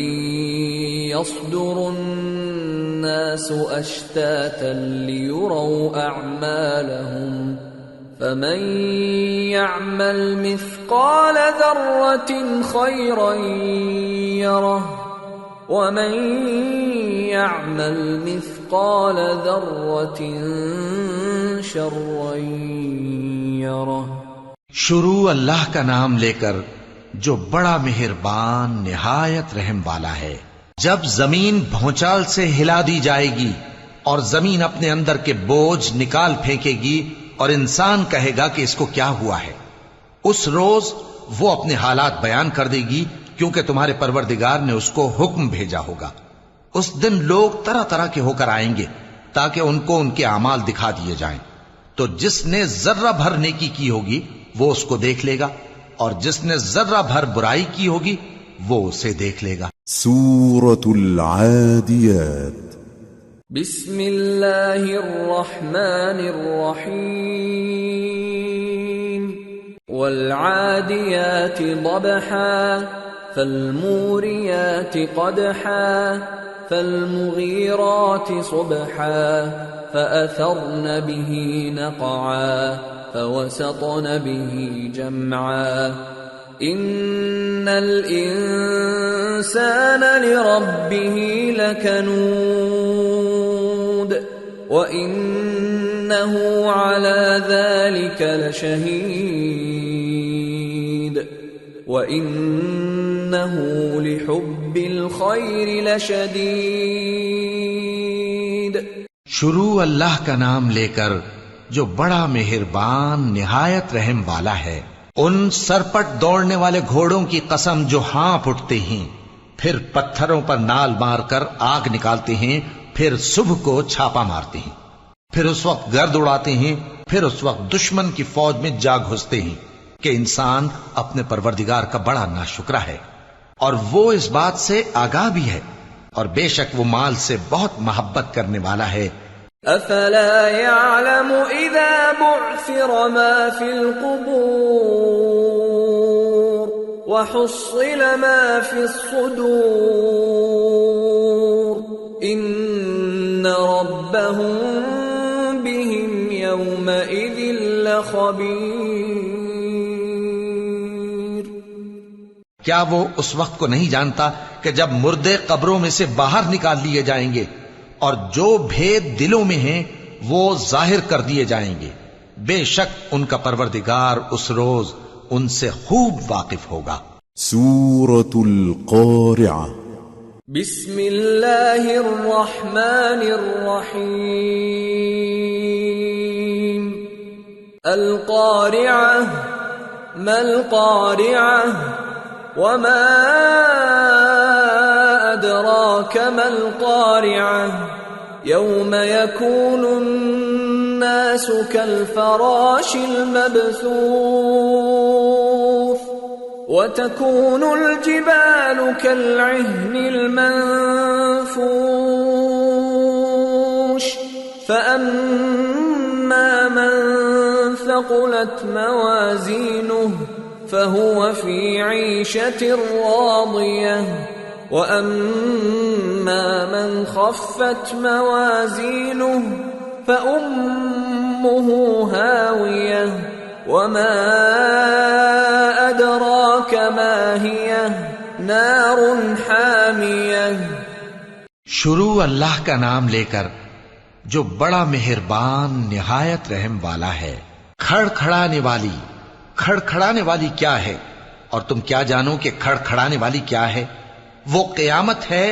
يصدر الناس أشتاتا ليروا أعمالهم فمن يعمل مثقال ذرة خيرا يره ومن يعمل مثقال ذرة شرا يره۔ شروع اللہ کا نام لے کر جو بڑا مہربان نہایت رحم والا ہے۔ جب زمین بھونچال سے ہلا دی جائے گی اور زمین اپنے اندر کے بوجھ نکال پھینکے گی اور انسان کہے گا کہ اس کو کیا ہوا ہے، اس روز وہ اپنے حالات بیان کر دے گی، کیونکہ تمہارے پروردگار نے اس کو حکم بھیجا ہوگا۔ اس دن لوگ طرح طرح کے ہو کر آئیں گے تاکہ ان کو ان کے اعمال دکھا دیے جائیں، تو جس نے ذرہ بھر نیکی کی ہوگی وہ اس کو دیکھ لے گا، اور جس نے ذرہ بھر برائی کی ہوگی وہ اسے دیکھ لے گا۔ سورة العاديات بسم اللہ الرحمن الرحیم والعادیات ضبحا فالموریات قدحا فالمغیرات صبحا فأثرن به نقعا فوسطن به جمعا ان الانسان لربه لکنود وانه على ذلك لشهيد وانه لحب الخير لشديد۔ شروع اللہ کا نام لے کر جو بڑا مہربان نہایت رحم والا ہے۔ ان سرپٹ دوڑنے والے گھوڑوں کی قسم جو ہانپ اٹھتے ہیں، پھر پتھروں پر نال مار کر آگ نکالتے ہیں، پھر صبح کو چھاپا مارتے ہیں، پھر اس وقت گرد اڑاتے ہیں، پھر اس وقت دشمن کی فوج میں جا گھستے ہیں کہ انسان اپنے پروردگار کا بڑا ناشکرا ہے، اور وہ اس بات سے آگاہ بھی ہے، اور بے شک وہ مال سے بہت محبت کرنے والا ہے۔ افلا يعلم اذا بعثر ما في القبور وحصل ما في الصدور ان ربهم بهم يومئذ لخبير۔ کیا وہ اس وقت کو نہیں جانتا کہ جب مردے قبروں میں سے باہر نکال لیے جائیں گے اور جو بھید دلوں میں ہیں وہ ظاہر کر دیے جائیں گے، بے شک ان کا پروردگار اس روز ان سے خوب واقف ہوگا۔ سورة القارعة بسم اللہ الرحمن الرحیم القارعة ما القارعة وما أدراك ما القارعة يوم يكون الناس كالفراش المبثوث وتكون الجبال كالعهن المنفوش فأما من ثقلت موازينه فهو في عيشة راضية وأما من خفت موازينه فأمه هاوية وما أدراك ما هي نار حامية۔ شروع اللہ کا نام لے کر جو بڑا مہربان نہایت رحم والا ہے۔ کھڑکھڑانے والی کیا ہے، اور تم کیا جانو کہ کھڑکھڑانے والی کیا ہے؟ وہ قیامت ہے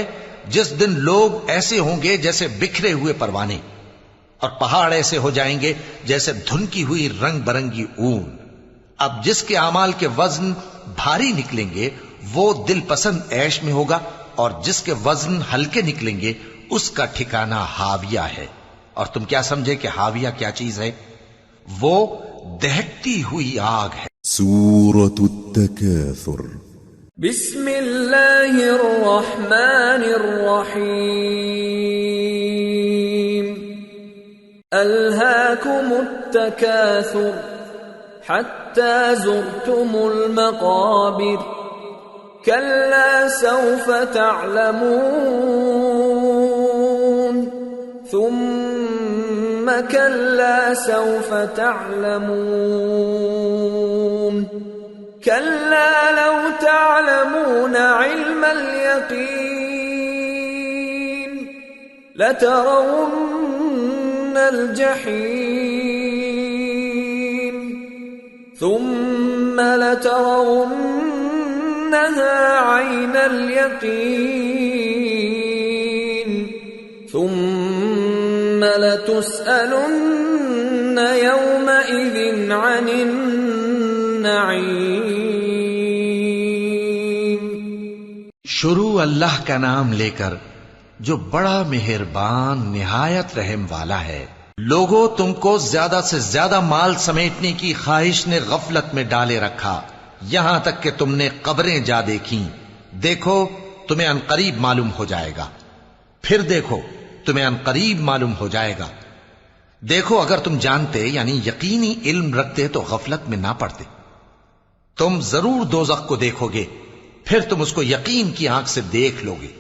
جس دن لوگ ایسے ہوں گے جیسے بکھرے ہوئے پروانے، اور پہاڑ ایسے ہو جائیں گے جیسے دھنکی ہوئی رنگ برنگی اون۔ اب جس کے اعمال کے وزن بھاری نکلیں گے وہ دل پسند عیش میں ہوگا، اور جس کے وزن ہلکے نکلیں گے اس کا ٹھکانہ ہاویہ ہے۔ اور تم کیا سمجھے کہ ہاویہ کیا چیز ہے؟ وہ دہکتی ہوئی آگ ہے۔ سورة التكاثر بسم اللہ الرحمن الرحیم الہاکم التکاثر حتی زرتم المقابر كلا سوف تعلمون ثم كلا سوف تعلمون كلا لو تعلمون علم اليقين لترون الجحيم ثم لترونها عين اليقين ثم لتسألن يومئذ عن النعيم. شروع اللہ کا نام لے کر جو بڑا مہربان نہایت رحم والا ہے. لوگوں، تم کو زیادہ سے زیادہ مال سمیٹنے کی خواہش نے غفلت میں ڈالے رکھا، یہاں تک کہ تم نے قبریں جا دیکھیں. دیکھو تمہیں عنقریب معلوم ہو جائے گا. پھر دیکھو تمہیں عنقریب معلوم ہو جائے گا. دیکھو اگر تم جانتے یعنی یقینی علم رکھتے تو غفلت میں نہ پڑتے. تم ضرور دوزخ کو دیکھو گے، پھر تم اس کو یقین کی آنکھ سے دیکھ لو گے.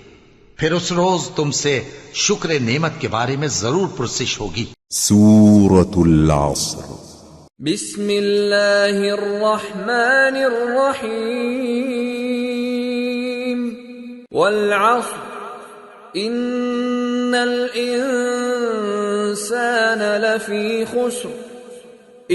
پھر اس روز تم سے شکر نعمت کے بارے میں ضرور پرسش ہوگی. سورة العصر. بسم اللہ الرحمن الرحیم. والعصر ان الانسان لفی خسر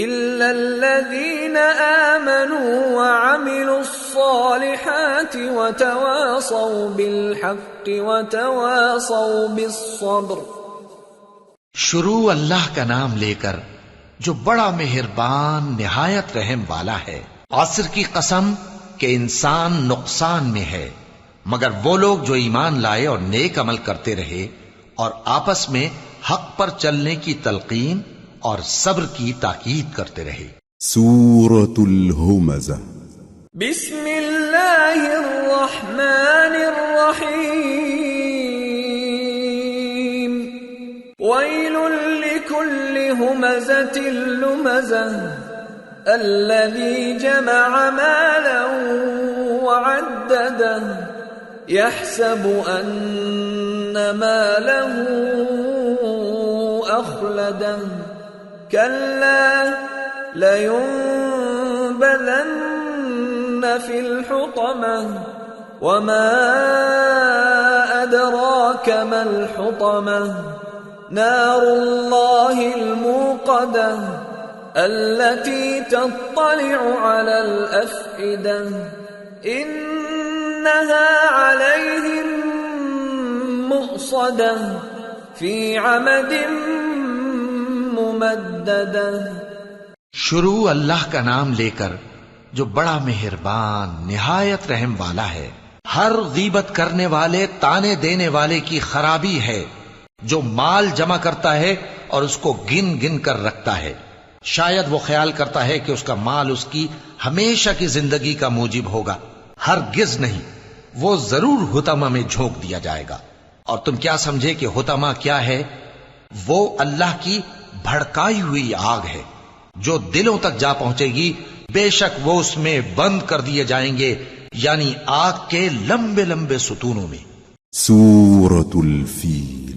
الا الذین آمنوا وعملوا الصالحات وتواصوا بالحق وتواصوا بالصبر. شروع اللہ کا نام لے کر جو بڑا مہربان نہایت رحم والا ہے. عصر کی قسم کہ انسان نقصان میں ہے مگر وہ لوگ جو ایمان لائے اور نیک عمل کرتے رہے اور آپس میں حق پر چلنے کی تلقین اور صبر کی تاکید کرتے رہے. سورة الهمزة. بسم اللہ الرحمن الرحیم. ویل لکل ہمزة لمزة الذی جمع مالا وعدده يحسب أن ماله أخلده كلا لينبذن في الحطمة وما أدراك ما الحطمة نار الله الموقدة التي تطلع على الأفئدة إنها عليهم مؤصدة في عمد ممددة. شروع اللہ کا نام لے کر جو بڑا مہربان نہایت رحم والا ہے. ہر غیبت کرنے والے تانے دینے والے کی خرابی ہے جو مال جمع کرتا ہے اور اس کو گن گن کر رکھتا ہے. شاید وہ خیال کرتا ہے کہ اس کا مال اس کی ہمیشہ کی زندگی کا موجب ہوگا. ہرگز نہیں، وہ ضرور حطمہ میں جھونک دیا جائے گا. اور تم کیا سمجھے کہ حطمہ کیا ہے؟ وہ اللہ کی بھڑکائی ہوئی آگ ہے جو دلوں تک جا پہنچے گی. بے شک وہ اس میں بند کر دیے جائیں گے، یعنی آگ کے لمبے لمبے ستونوں میں. سورة الفیل.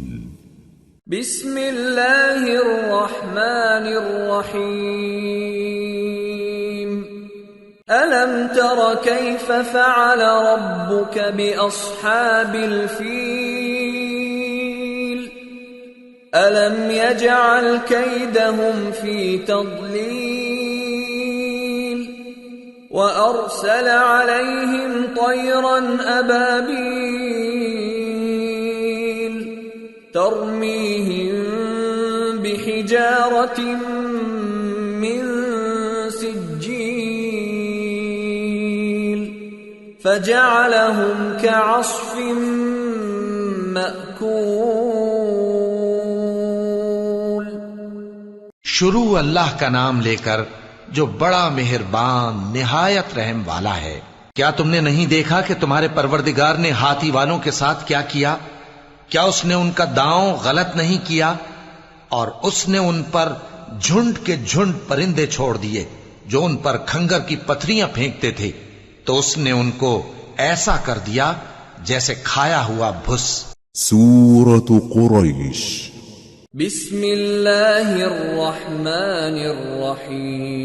بسم اللہ الرحمن الرحیم. ألم تر كيف فعل ربك بأصحاب الفيل ألم يجعل كيدهم في تضليل وأرسل عليهم طيرا أبابيل ترميهم بحجارة من فجعلهم كعصف مأكول. شروع اللہ کا نام لے کر جو بڑا مہربان نہایت رحم والا ہے. کیا تم نے نہیں دیکھا کہ تمہارے پروردگار نے ہاتھی والوں کے ساتھ کیا کیا؟ کیا اس نے ان کا داؤں غلط نہیں کیا؟ اور اس نے ان پر جھنڈ کے جھنڈ پرندے چھوڑ دیے جو ان پر کھنگر کی پتھریاں پھینکتے تھے، تو اس نے ان کو ایسا کر دیا جیسے کھایا ہوا بھس۔ سورة قريش بسم اللہ الرحمن الرحیم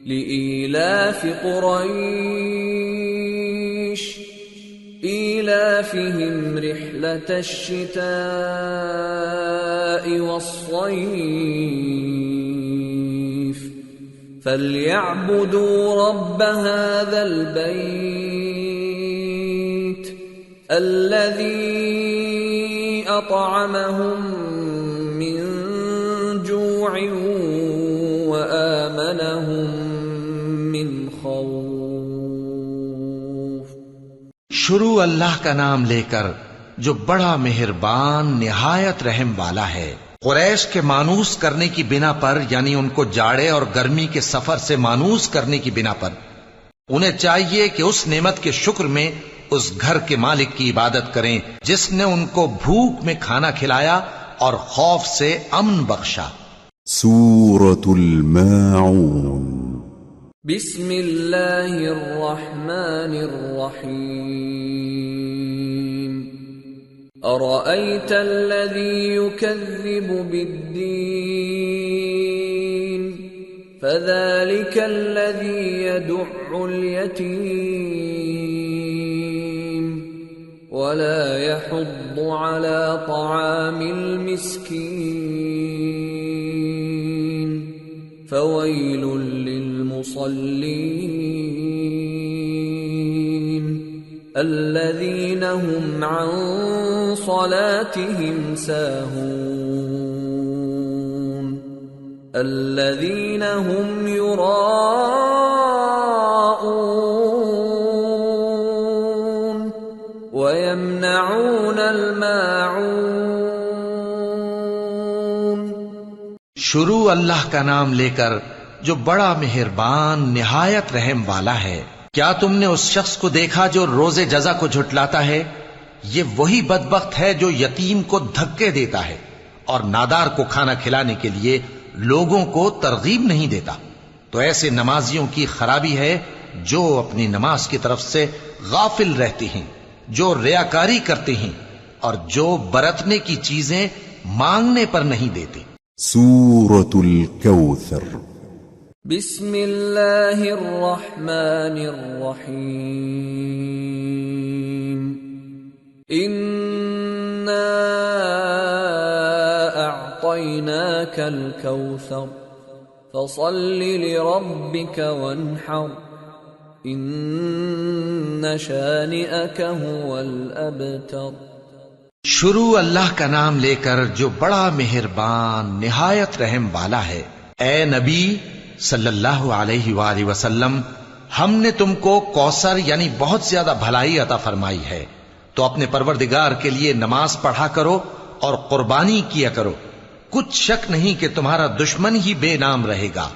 لإیلاف قریش إيلافهم رحلة الشتاء والصيف فليعبدوا رب هذا البيت الذي أطعمهم من جوع وآمنهم من خوف۔ شروع اللہ کا نام لے کر جو بڑا مہربان نہایت رحم والا ہے۔ قریش کے مانوس کرنے کی بنا پر، یعنی ان کو جاڑے اور گرمی کے سفر سے مانوس کرنے کی بنا پر، انہیں چاہیے کہ اس نعمت کے شکر میں اس گھر کے مالک کی عبادت کریں جس نے ان کو بھوک میں کھانا کھلایا اور خوف سے امن بخشا۔ سورة الماعون بسم اللہ الرحمن الرحیم ارأیت الذی یکذب بالدین فذلک الذی یدع الیتیم ولا يحض على طعام المسكين فويل للمصلين الذين هم عن صلاتهم ساهون الذين هم يراءون ويمنعون الماعون۔ شروع اللہ کا نام لے کر جو بڑا مہربان نہایت رحم والا ہے۔ کیا تم نے اس شخص کو دیکھا جو روز جزا کو جھٹلاتا ہے؟ یہ وہی بدبخت ہے جو یتیم کو دھکے دیتا ہے اور نادار کو کھانا کھلانے کے لیے لوگوں کو ترغیب نہیں دیتا۔ تو ایسے نمازیوں کی خرابی ہے جو اپنی نماز کی طرف سے غافل رہتے ہیں، جو ریاکاری کرتے ہیں اور جو برتنے کی چیزیں مانگنے پر نہیں دیتے۔ سورة الكوثر بسم اللہ الرحمن الرحیم انا اعطیناک الکوثر فصل لربک وانحر ان شانئک هو الابتر۔ شروع اللہ کا نام لے کر جو بڑا مہربان نہایت رحم والا ہے۔ اے نبی صلی اللہ علیہ وآلہ وسلم، ہم نے تم کو کوثر یعنی بہت زیادہ بھلائی عطا فرمائی ہے، تو اپنے پروردگار کے لیے نماز پڑھا کرو اور قربانی کیا کرو، کچھ شک نہیں کہ تمہارا دشمن ہی بے نام رہے گا۔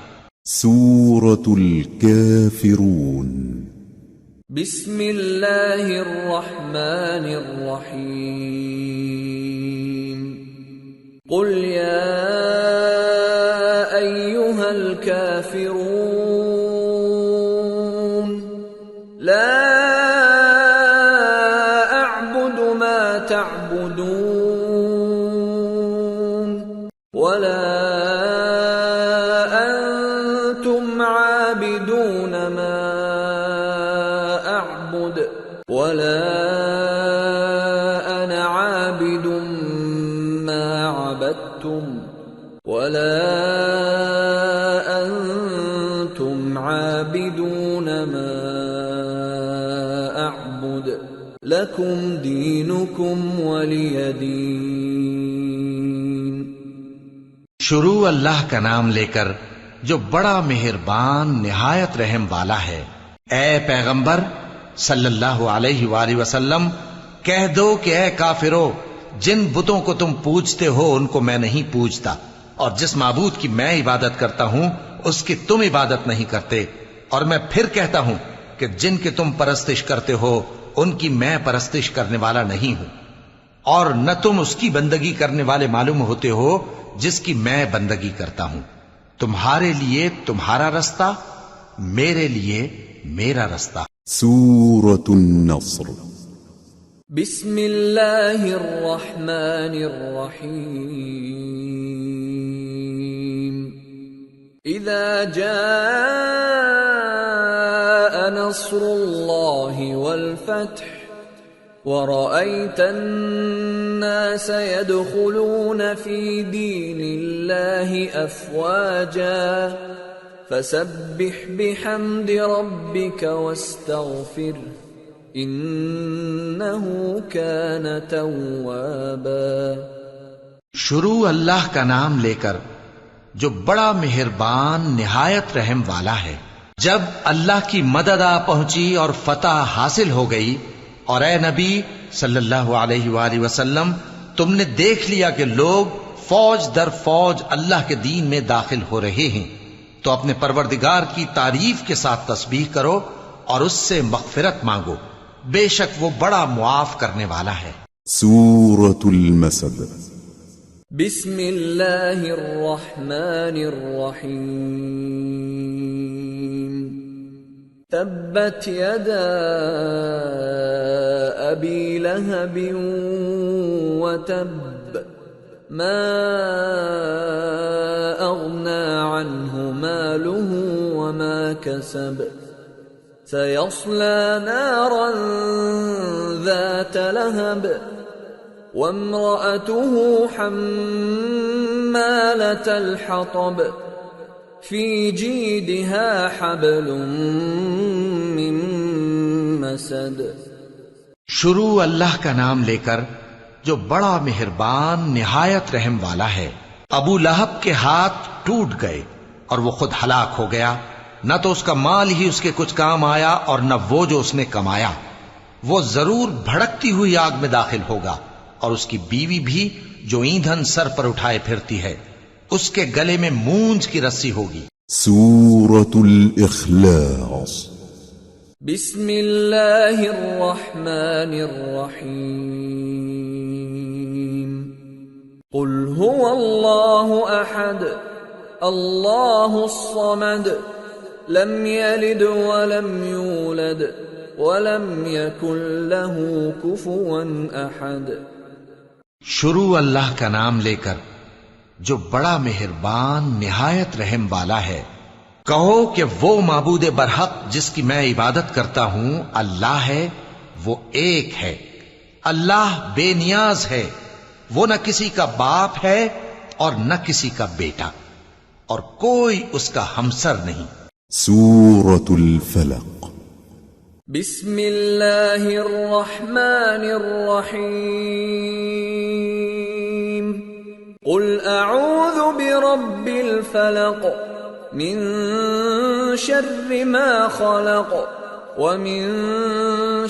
سورة الكافرون بسم اللہ الرحمن الرحیم قل یا ایہا الکافرون لا اعبد ما تعبدون ولا انتم عابدون ما اعبد ولا انا عابد ما عبدتم ولا انتم عابدون ما اعبد لکم دینکم ولی دین۔ شروع اللہ کا نام لے کر جو بڑا مہربان نہایت رحم والا ہے۔ اے پیغمبر صلی اللہ علیہ وآلہ وسلم، کہہ دو کہ اے کافرو، جن بتوں کو تم پوجتے ہو ان کو میں نہیں پوجتا، اور جس معبود کی میں عبادت کرتا ہوں اس کی تم عبادت نہیں کرتے، اور میں پھر کہتا ہوں کہ جن کی تم پرستش کرتے ہو ان کی میں پرستش کرنے والا نہیں ہوں، اور نہ تم اس کی بندگی کرنے والے معلوم ہوتے ہو جس کی میں بندگی کرتا ہوں۔ تمہارے لیے تمہارا رستہ، میرے لیے میرا رستہ۔ سورة النصر بسم اللہ الرحمن الرحیم اذا جاء نصر اللہ والفتح ورأيت الناس يدخلون في دين الله أفواجا فسبح بحمد ربك واستغفره إنه كان توابا۔ شروع اللہ کا نام لے کر جو بڑا مہربان نہایت رحم والا ہے۔ جب اللہ کی مدد آ پہنچی اور فتح حاصل ہو گئی، اور اے نبی صلی اللہ علیہ وآلہ وسلم تم نے دیکھ لیا کہ لوگ فوج در فوج اللہ کے دین میں داخل ہو رہے ہیں، تو اپنے پروردگار کی تعریف کے ساتھ تسبیح کرو اور اس سے مغفرت مانگو، بے شک وہ بڑا معاف کرنے والا ہے۔ سورة المسد بسم اللہ الرحمن الرحیم تبت یدا ابی لہب وتب ما اغنى عنه ماله وما كسب سيصلى نارا ذات لهب وامرأته حمالة الحطب في جيدها حبل من مسد۔ شروع اللہ کا نام لے کر جو بڑا مہربان نہایت رحم والا ہے۔ ابو لہب کے ہاتھ ٹوٹ گئے اور وہ خود ہلاک ہو گیا، نہ تو اس کا مال ہی اس کے کچھ کام آیا اور نہ وہ جو اس نے کمایا۔ وہ ضرور بھڑکتی ہوئی آگ میں داخل ہوگا، اور اس کی بیوی بھی جو ایندھن سر پر اٹھائے پھرتی ہے، اس کے گلے میں مونج کی رسی ہوگی۔ سورة الإخلاص بسم اللہ الرحمن الرحیم قل هو اللہ احد اللہ الصمد لم یلد ولم یولد ولم یکن له کفوا احد۔ شروع اللہ کا نام لے کر جو بڑا مہربان نہایت رحم والا ہے۔ کہو کہ وہ معبود برحق جس کی میں عبادت کرتا ہوں اللہ ہے، وہ ایک ہے، اللہ بے نیاز ہے، وہ نہ کسی کا باپ ہے اور نہ کسی کا بیٹا، اور کوئی اس کا ہمسر نہیں۔ سورة الفلق بسم اللہ الرحمن الرحیم قل اعوذ برب الفلق من شر ما خلق ومن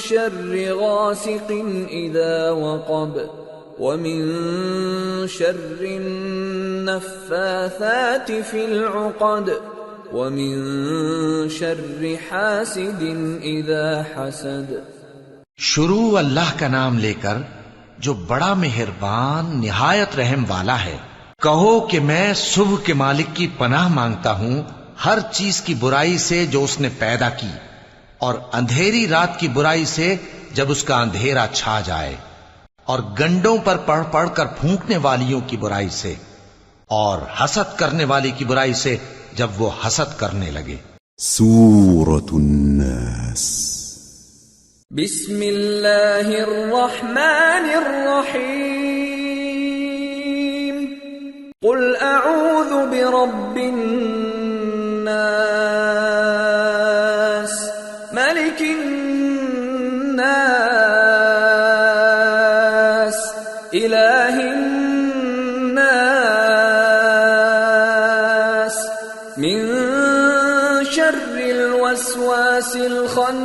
شر غاسق اذا وقب ومن شر النفاثات في العقد ومن شر حاسد اذا حسد۔ شروع اللہ کا نام لے کر جو بڑا مہربان نہایت رحم والا ہے۔ کہو کہ میں صبح کے مالک کی پناہ مانگتا ہوں ہر چیز کی برائی سے جو اس نے پیدا کی، اور اندھیری رات کی برائی سے جب اس کا اندھیرا چھا جائے، اور گنڈوں پر پڑھ پڑھ کر پھونکنے والیوں کی برائی سے، اور حسد کرنے والی کی برائی سے جب وہ حسد کرنے لگے۔ سورة الناس بسم اللہ الرحمن الرحیم قل اعوذ برب الناس ملک الناس الہ الناس من شر الوسواس الخناس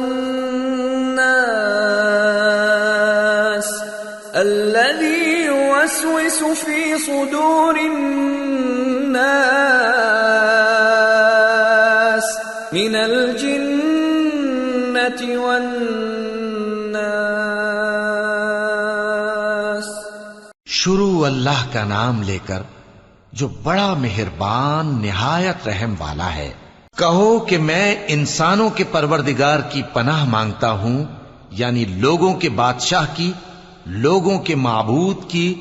الذي يوسوس في صدور الناس من الجنة والناس۔ شروع اللہ کا نام لے کر جو بڑا مہربان نہایت رحم والا ہے۔ کہو کہ میں انسانوں کے پروردگار کی پناہ مانگتا ہوں، یعنی لوگوں کے بادشاہ کی، لوگوں کے معبود کی،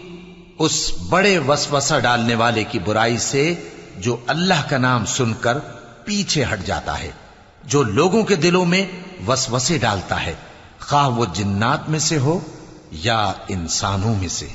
اس بڑے وسوسہ ڈالنے والے کی برائی سے جو اللہ کا نام سن کر پیچھے ہٹ جاتا ہے، جو لوگوں کے دلوں میں وسوسے ڈالتا ہے، خواہ وہ جنات میں سے ہو یا انسانوں میں سے۔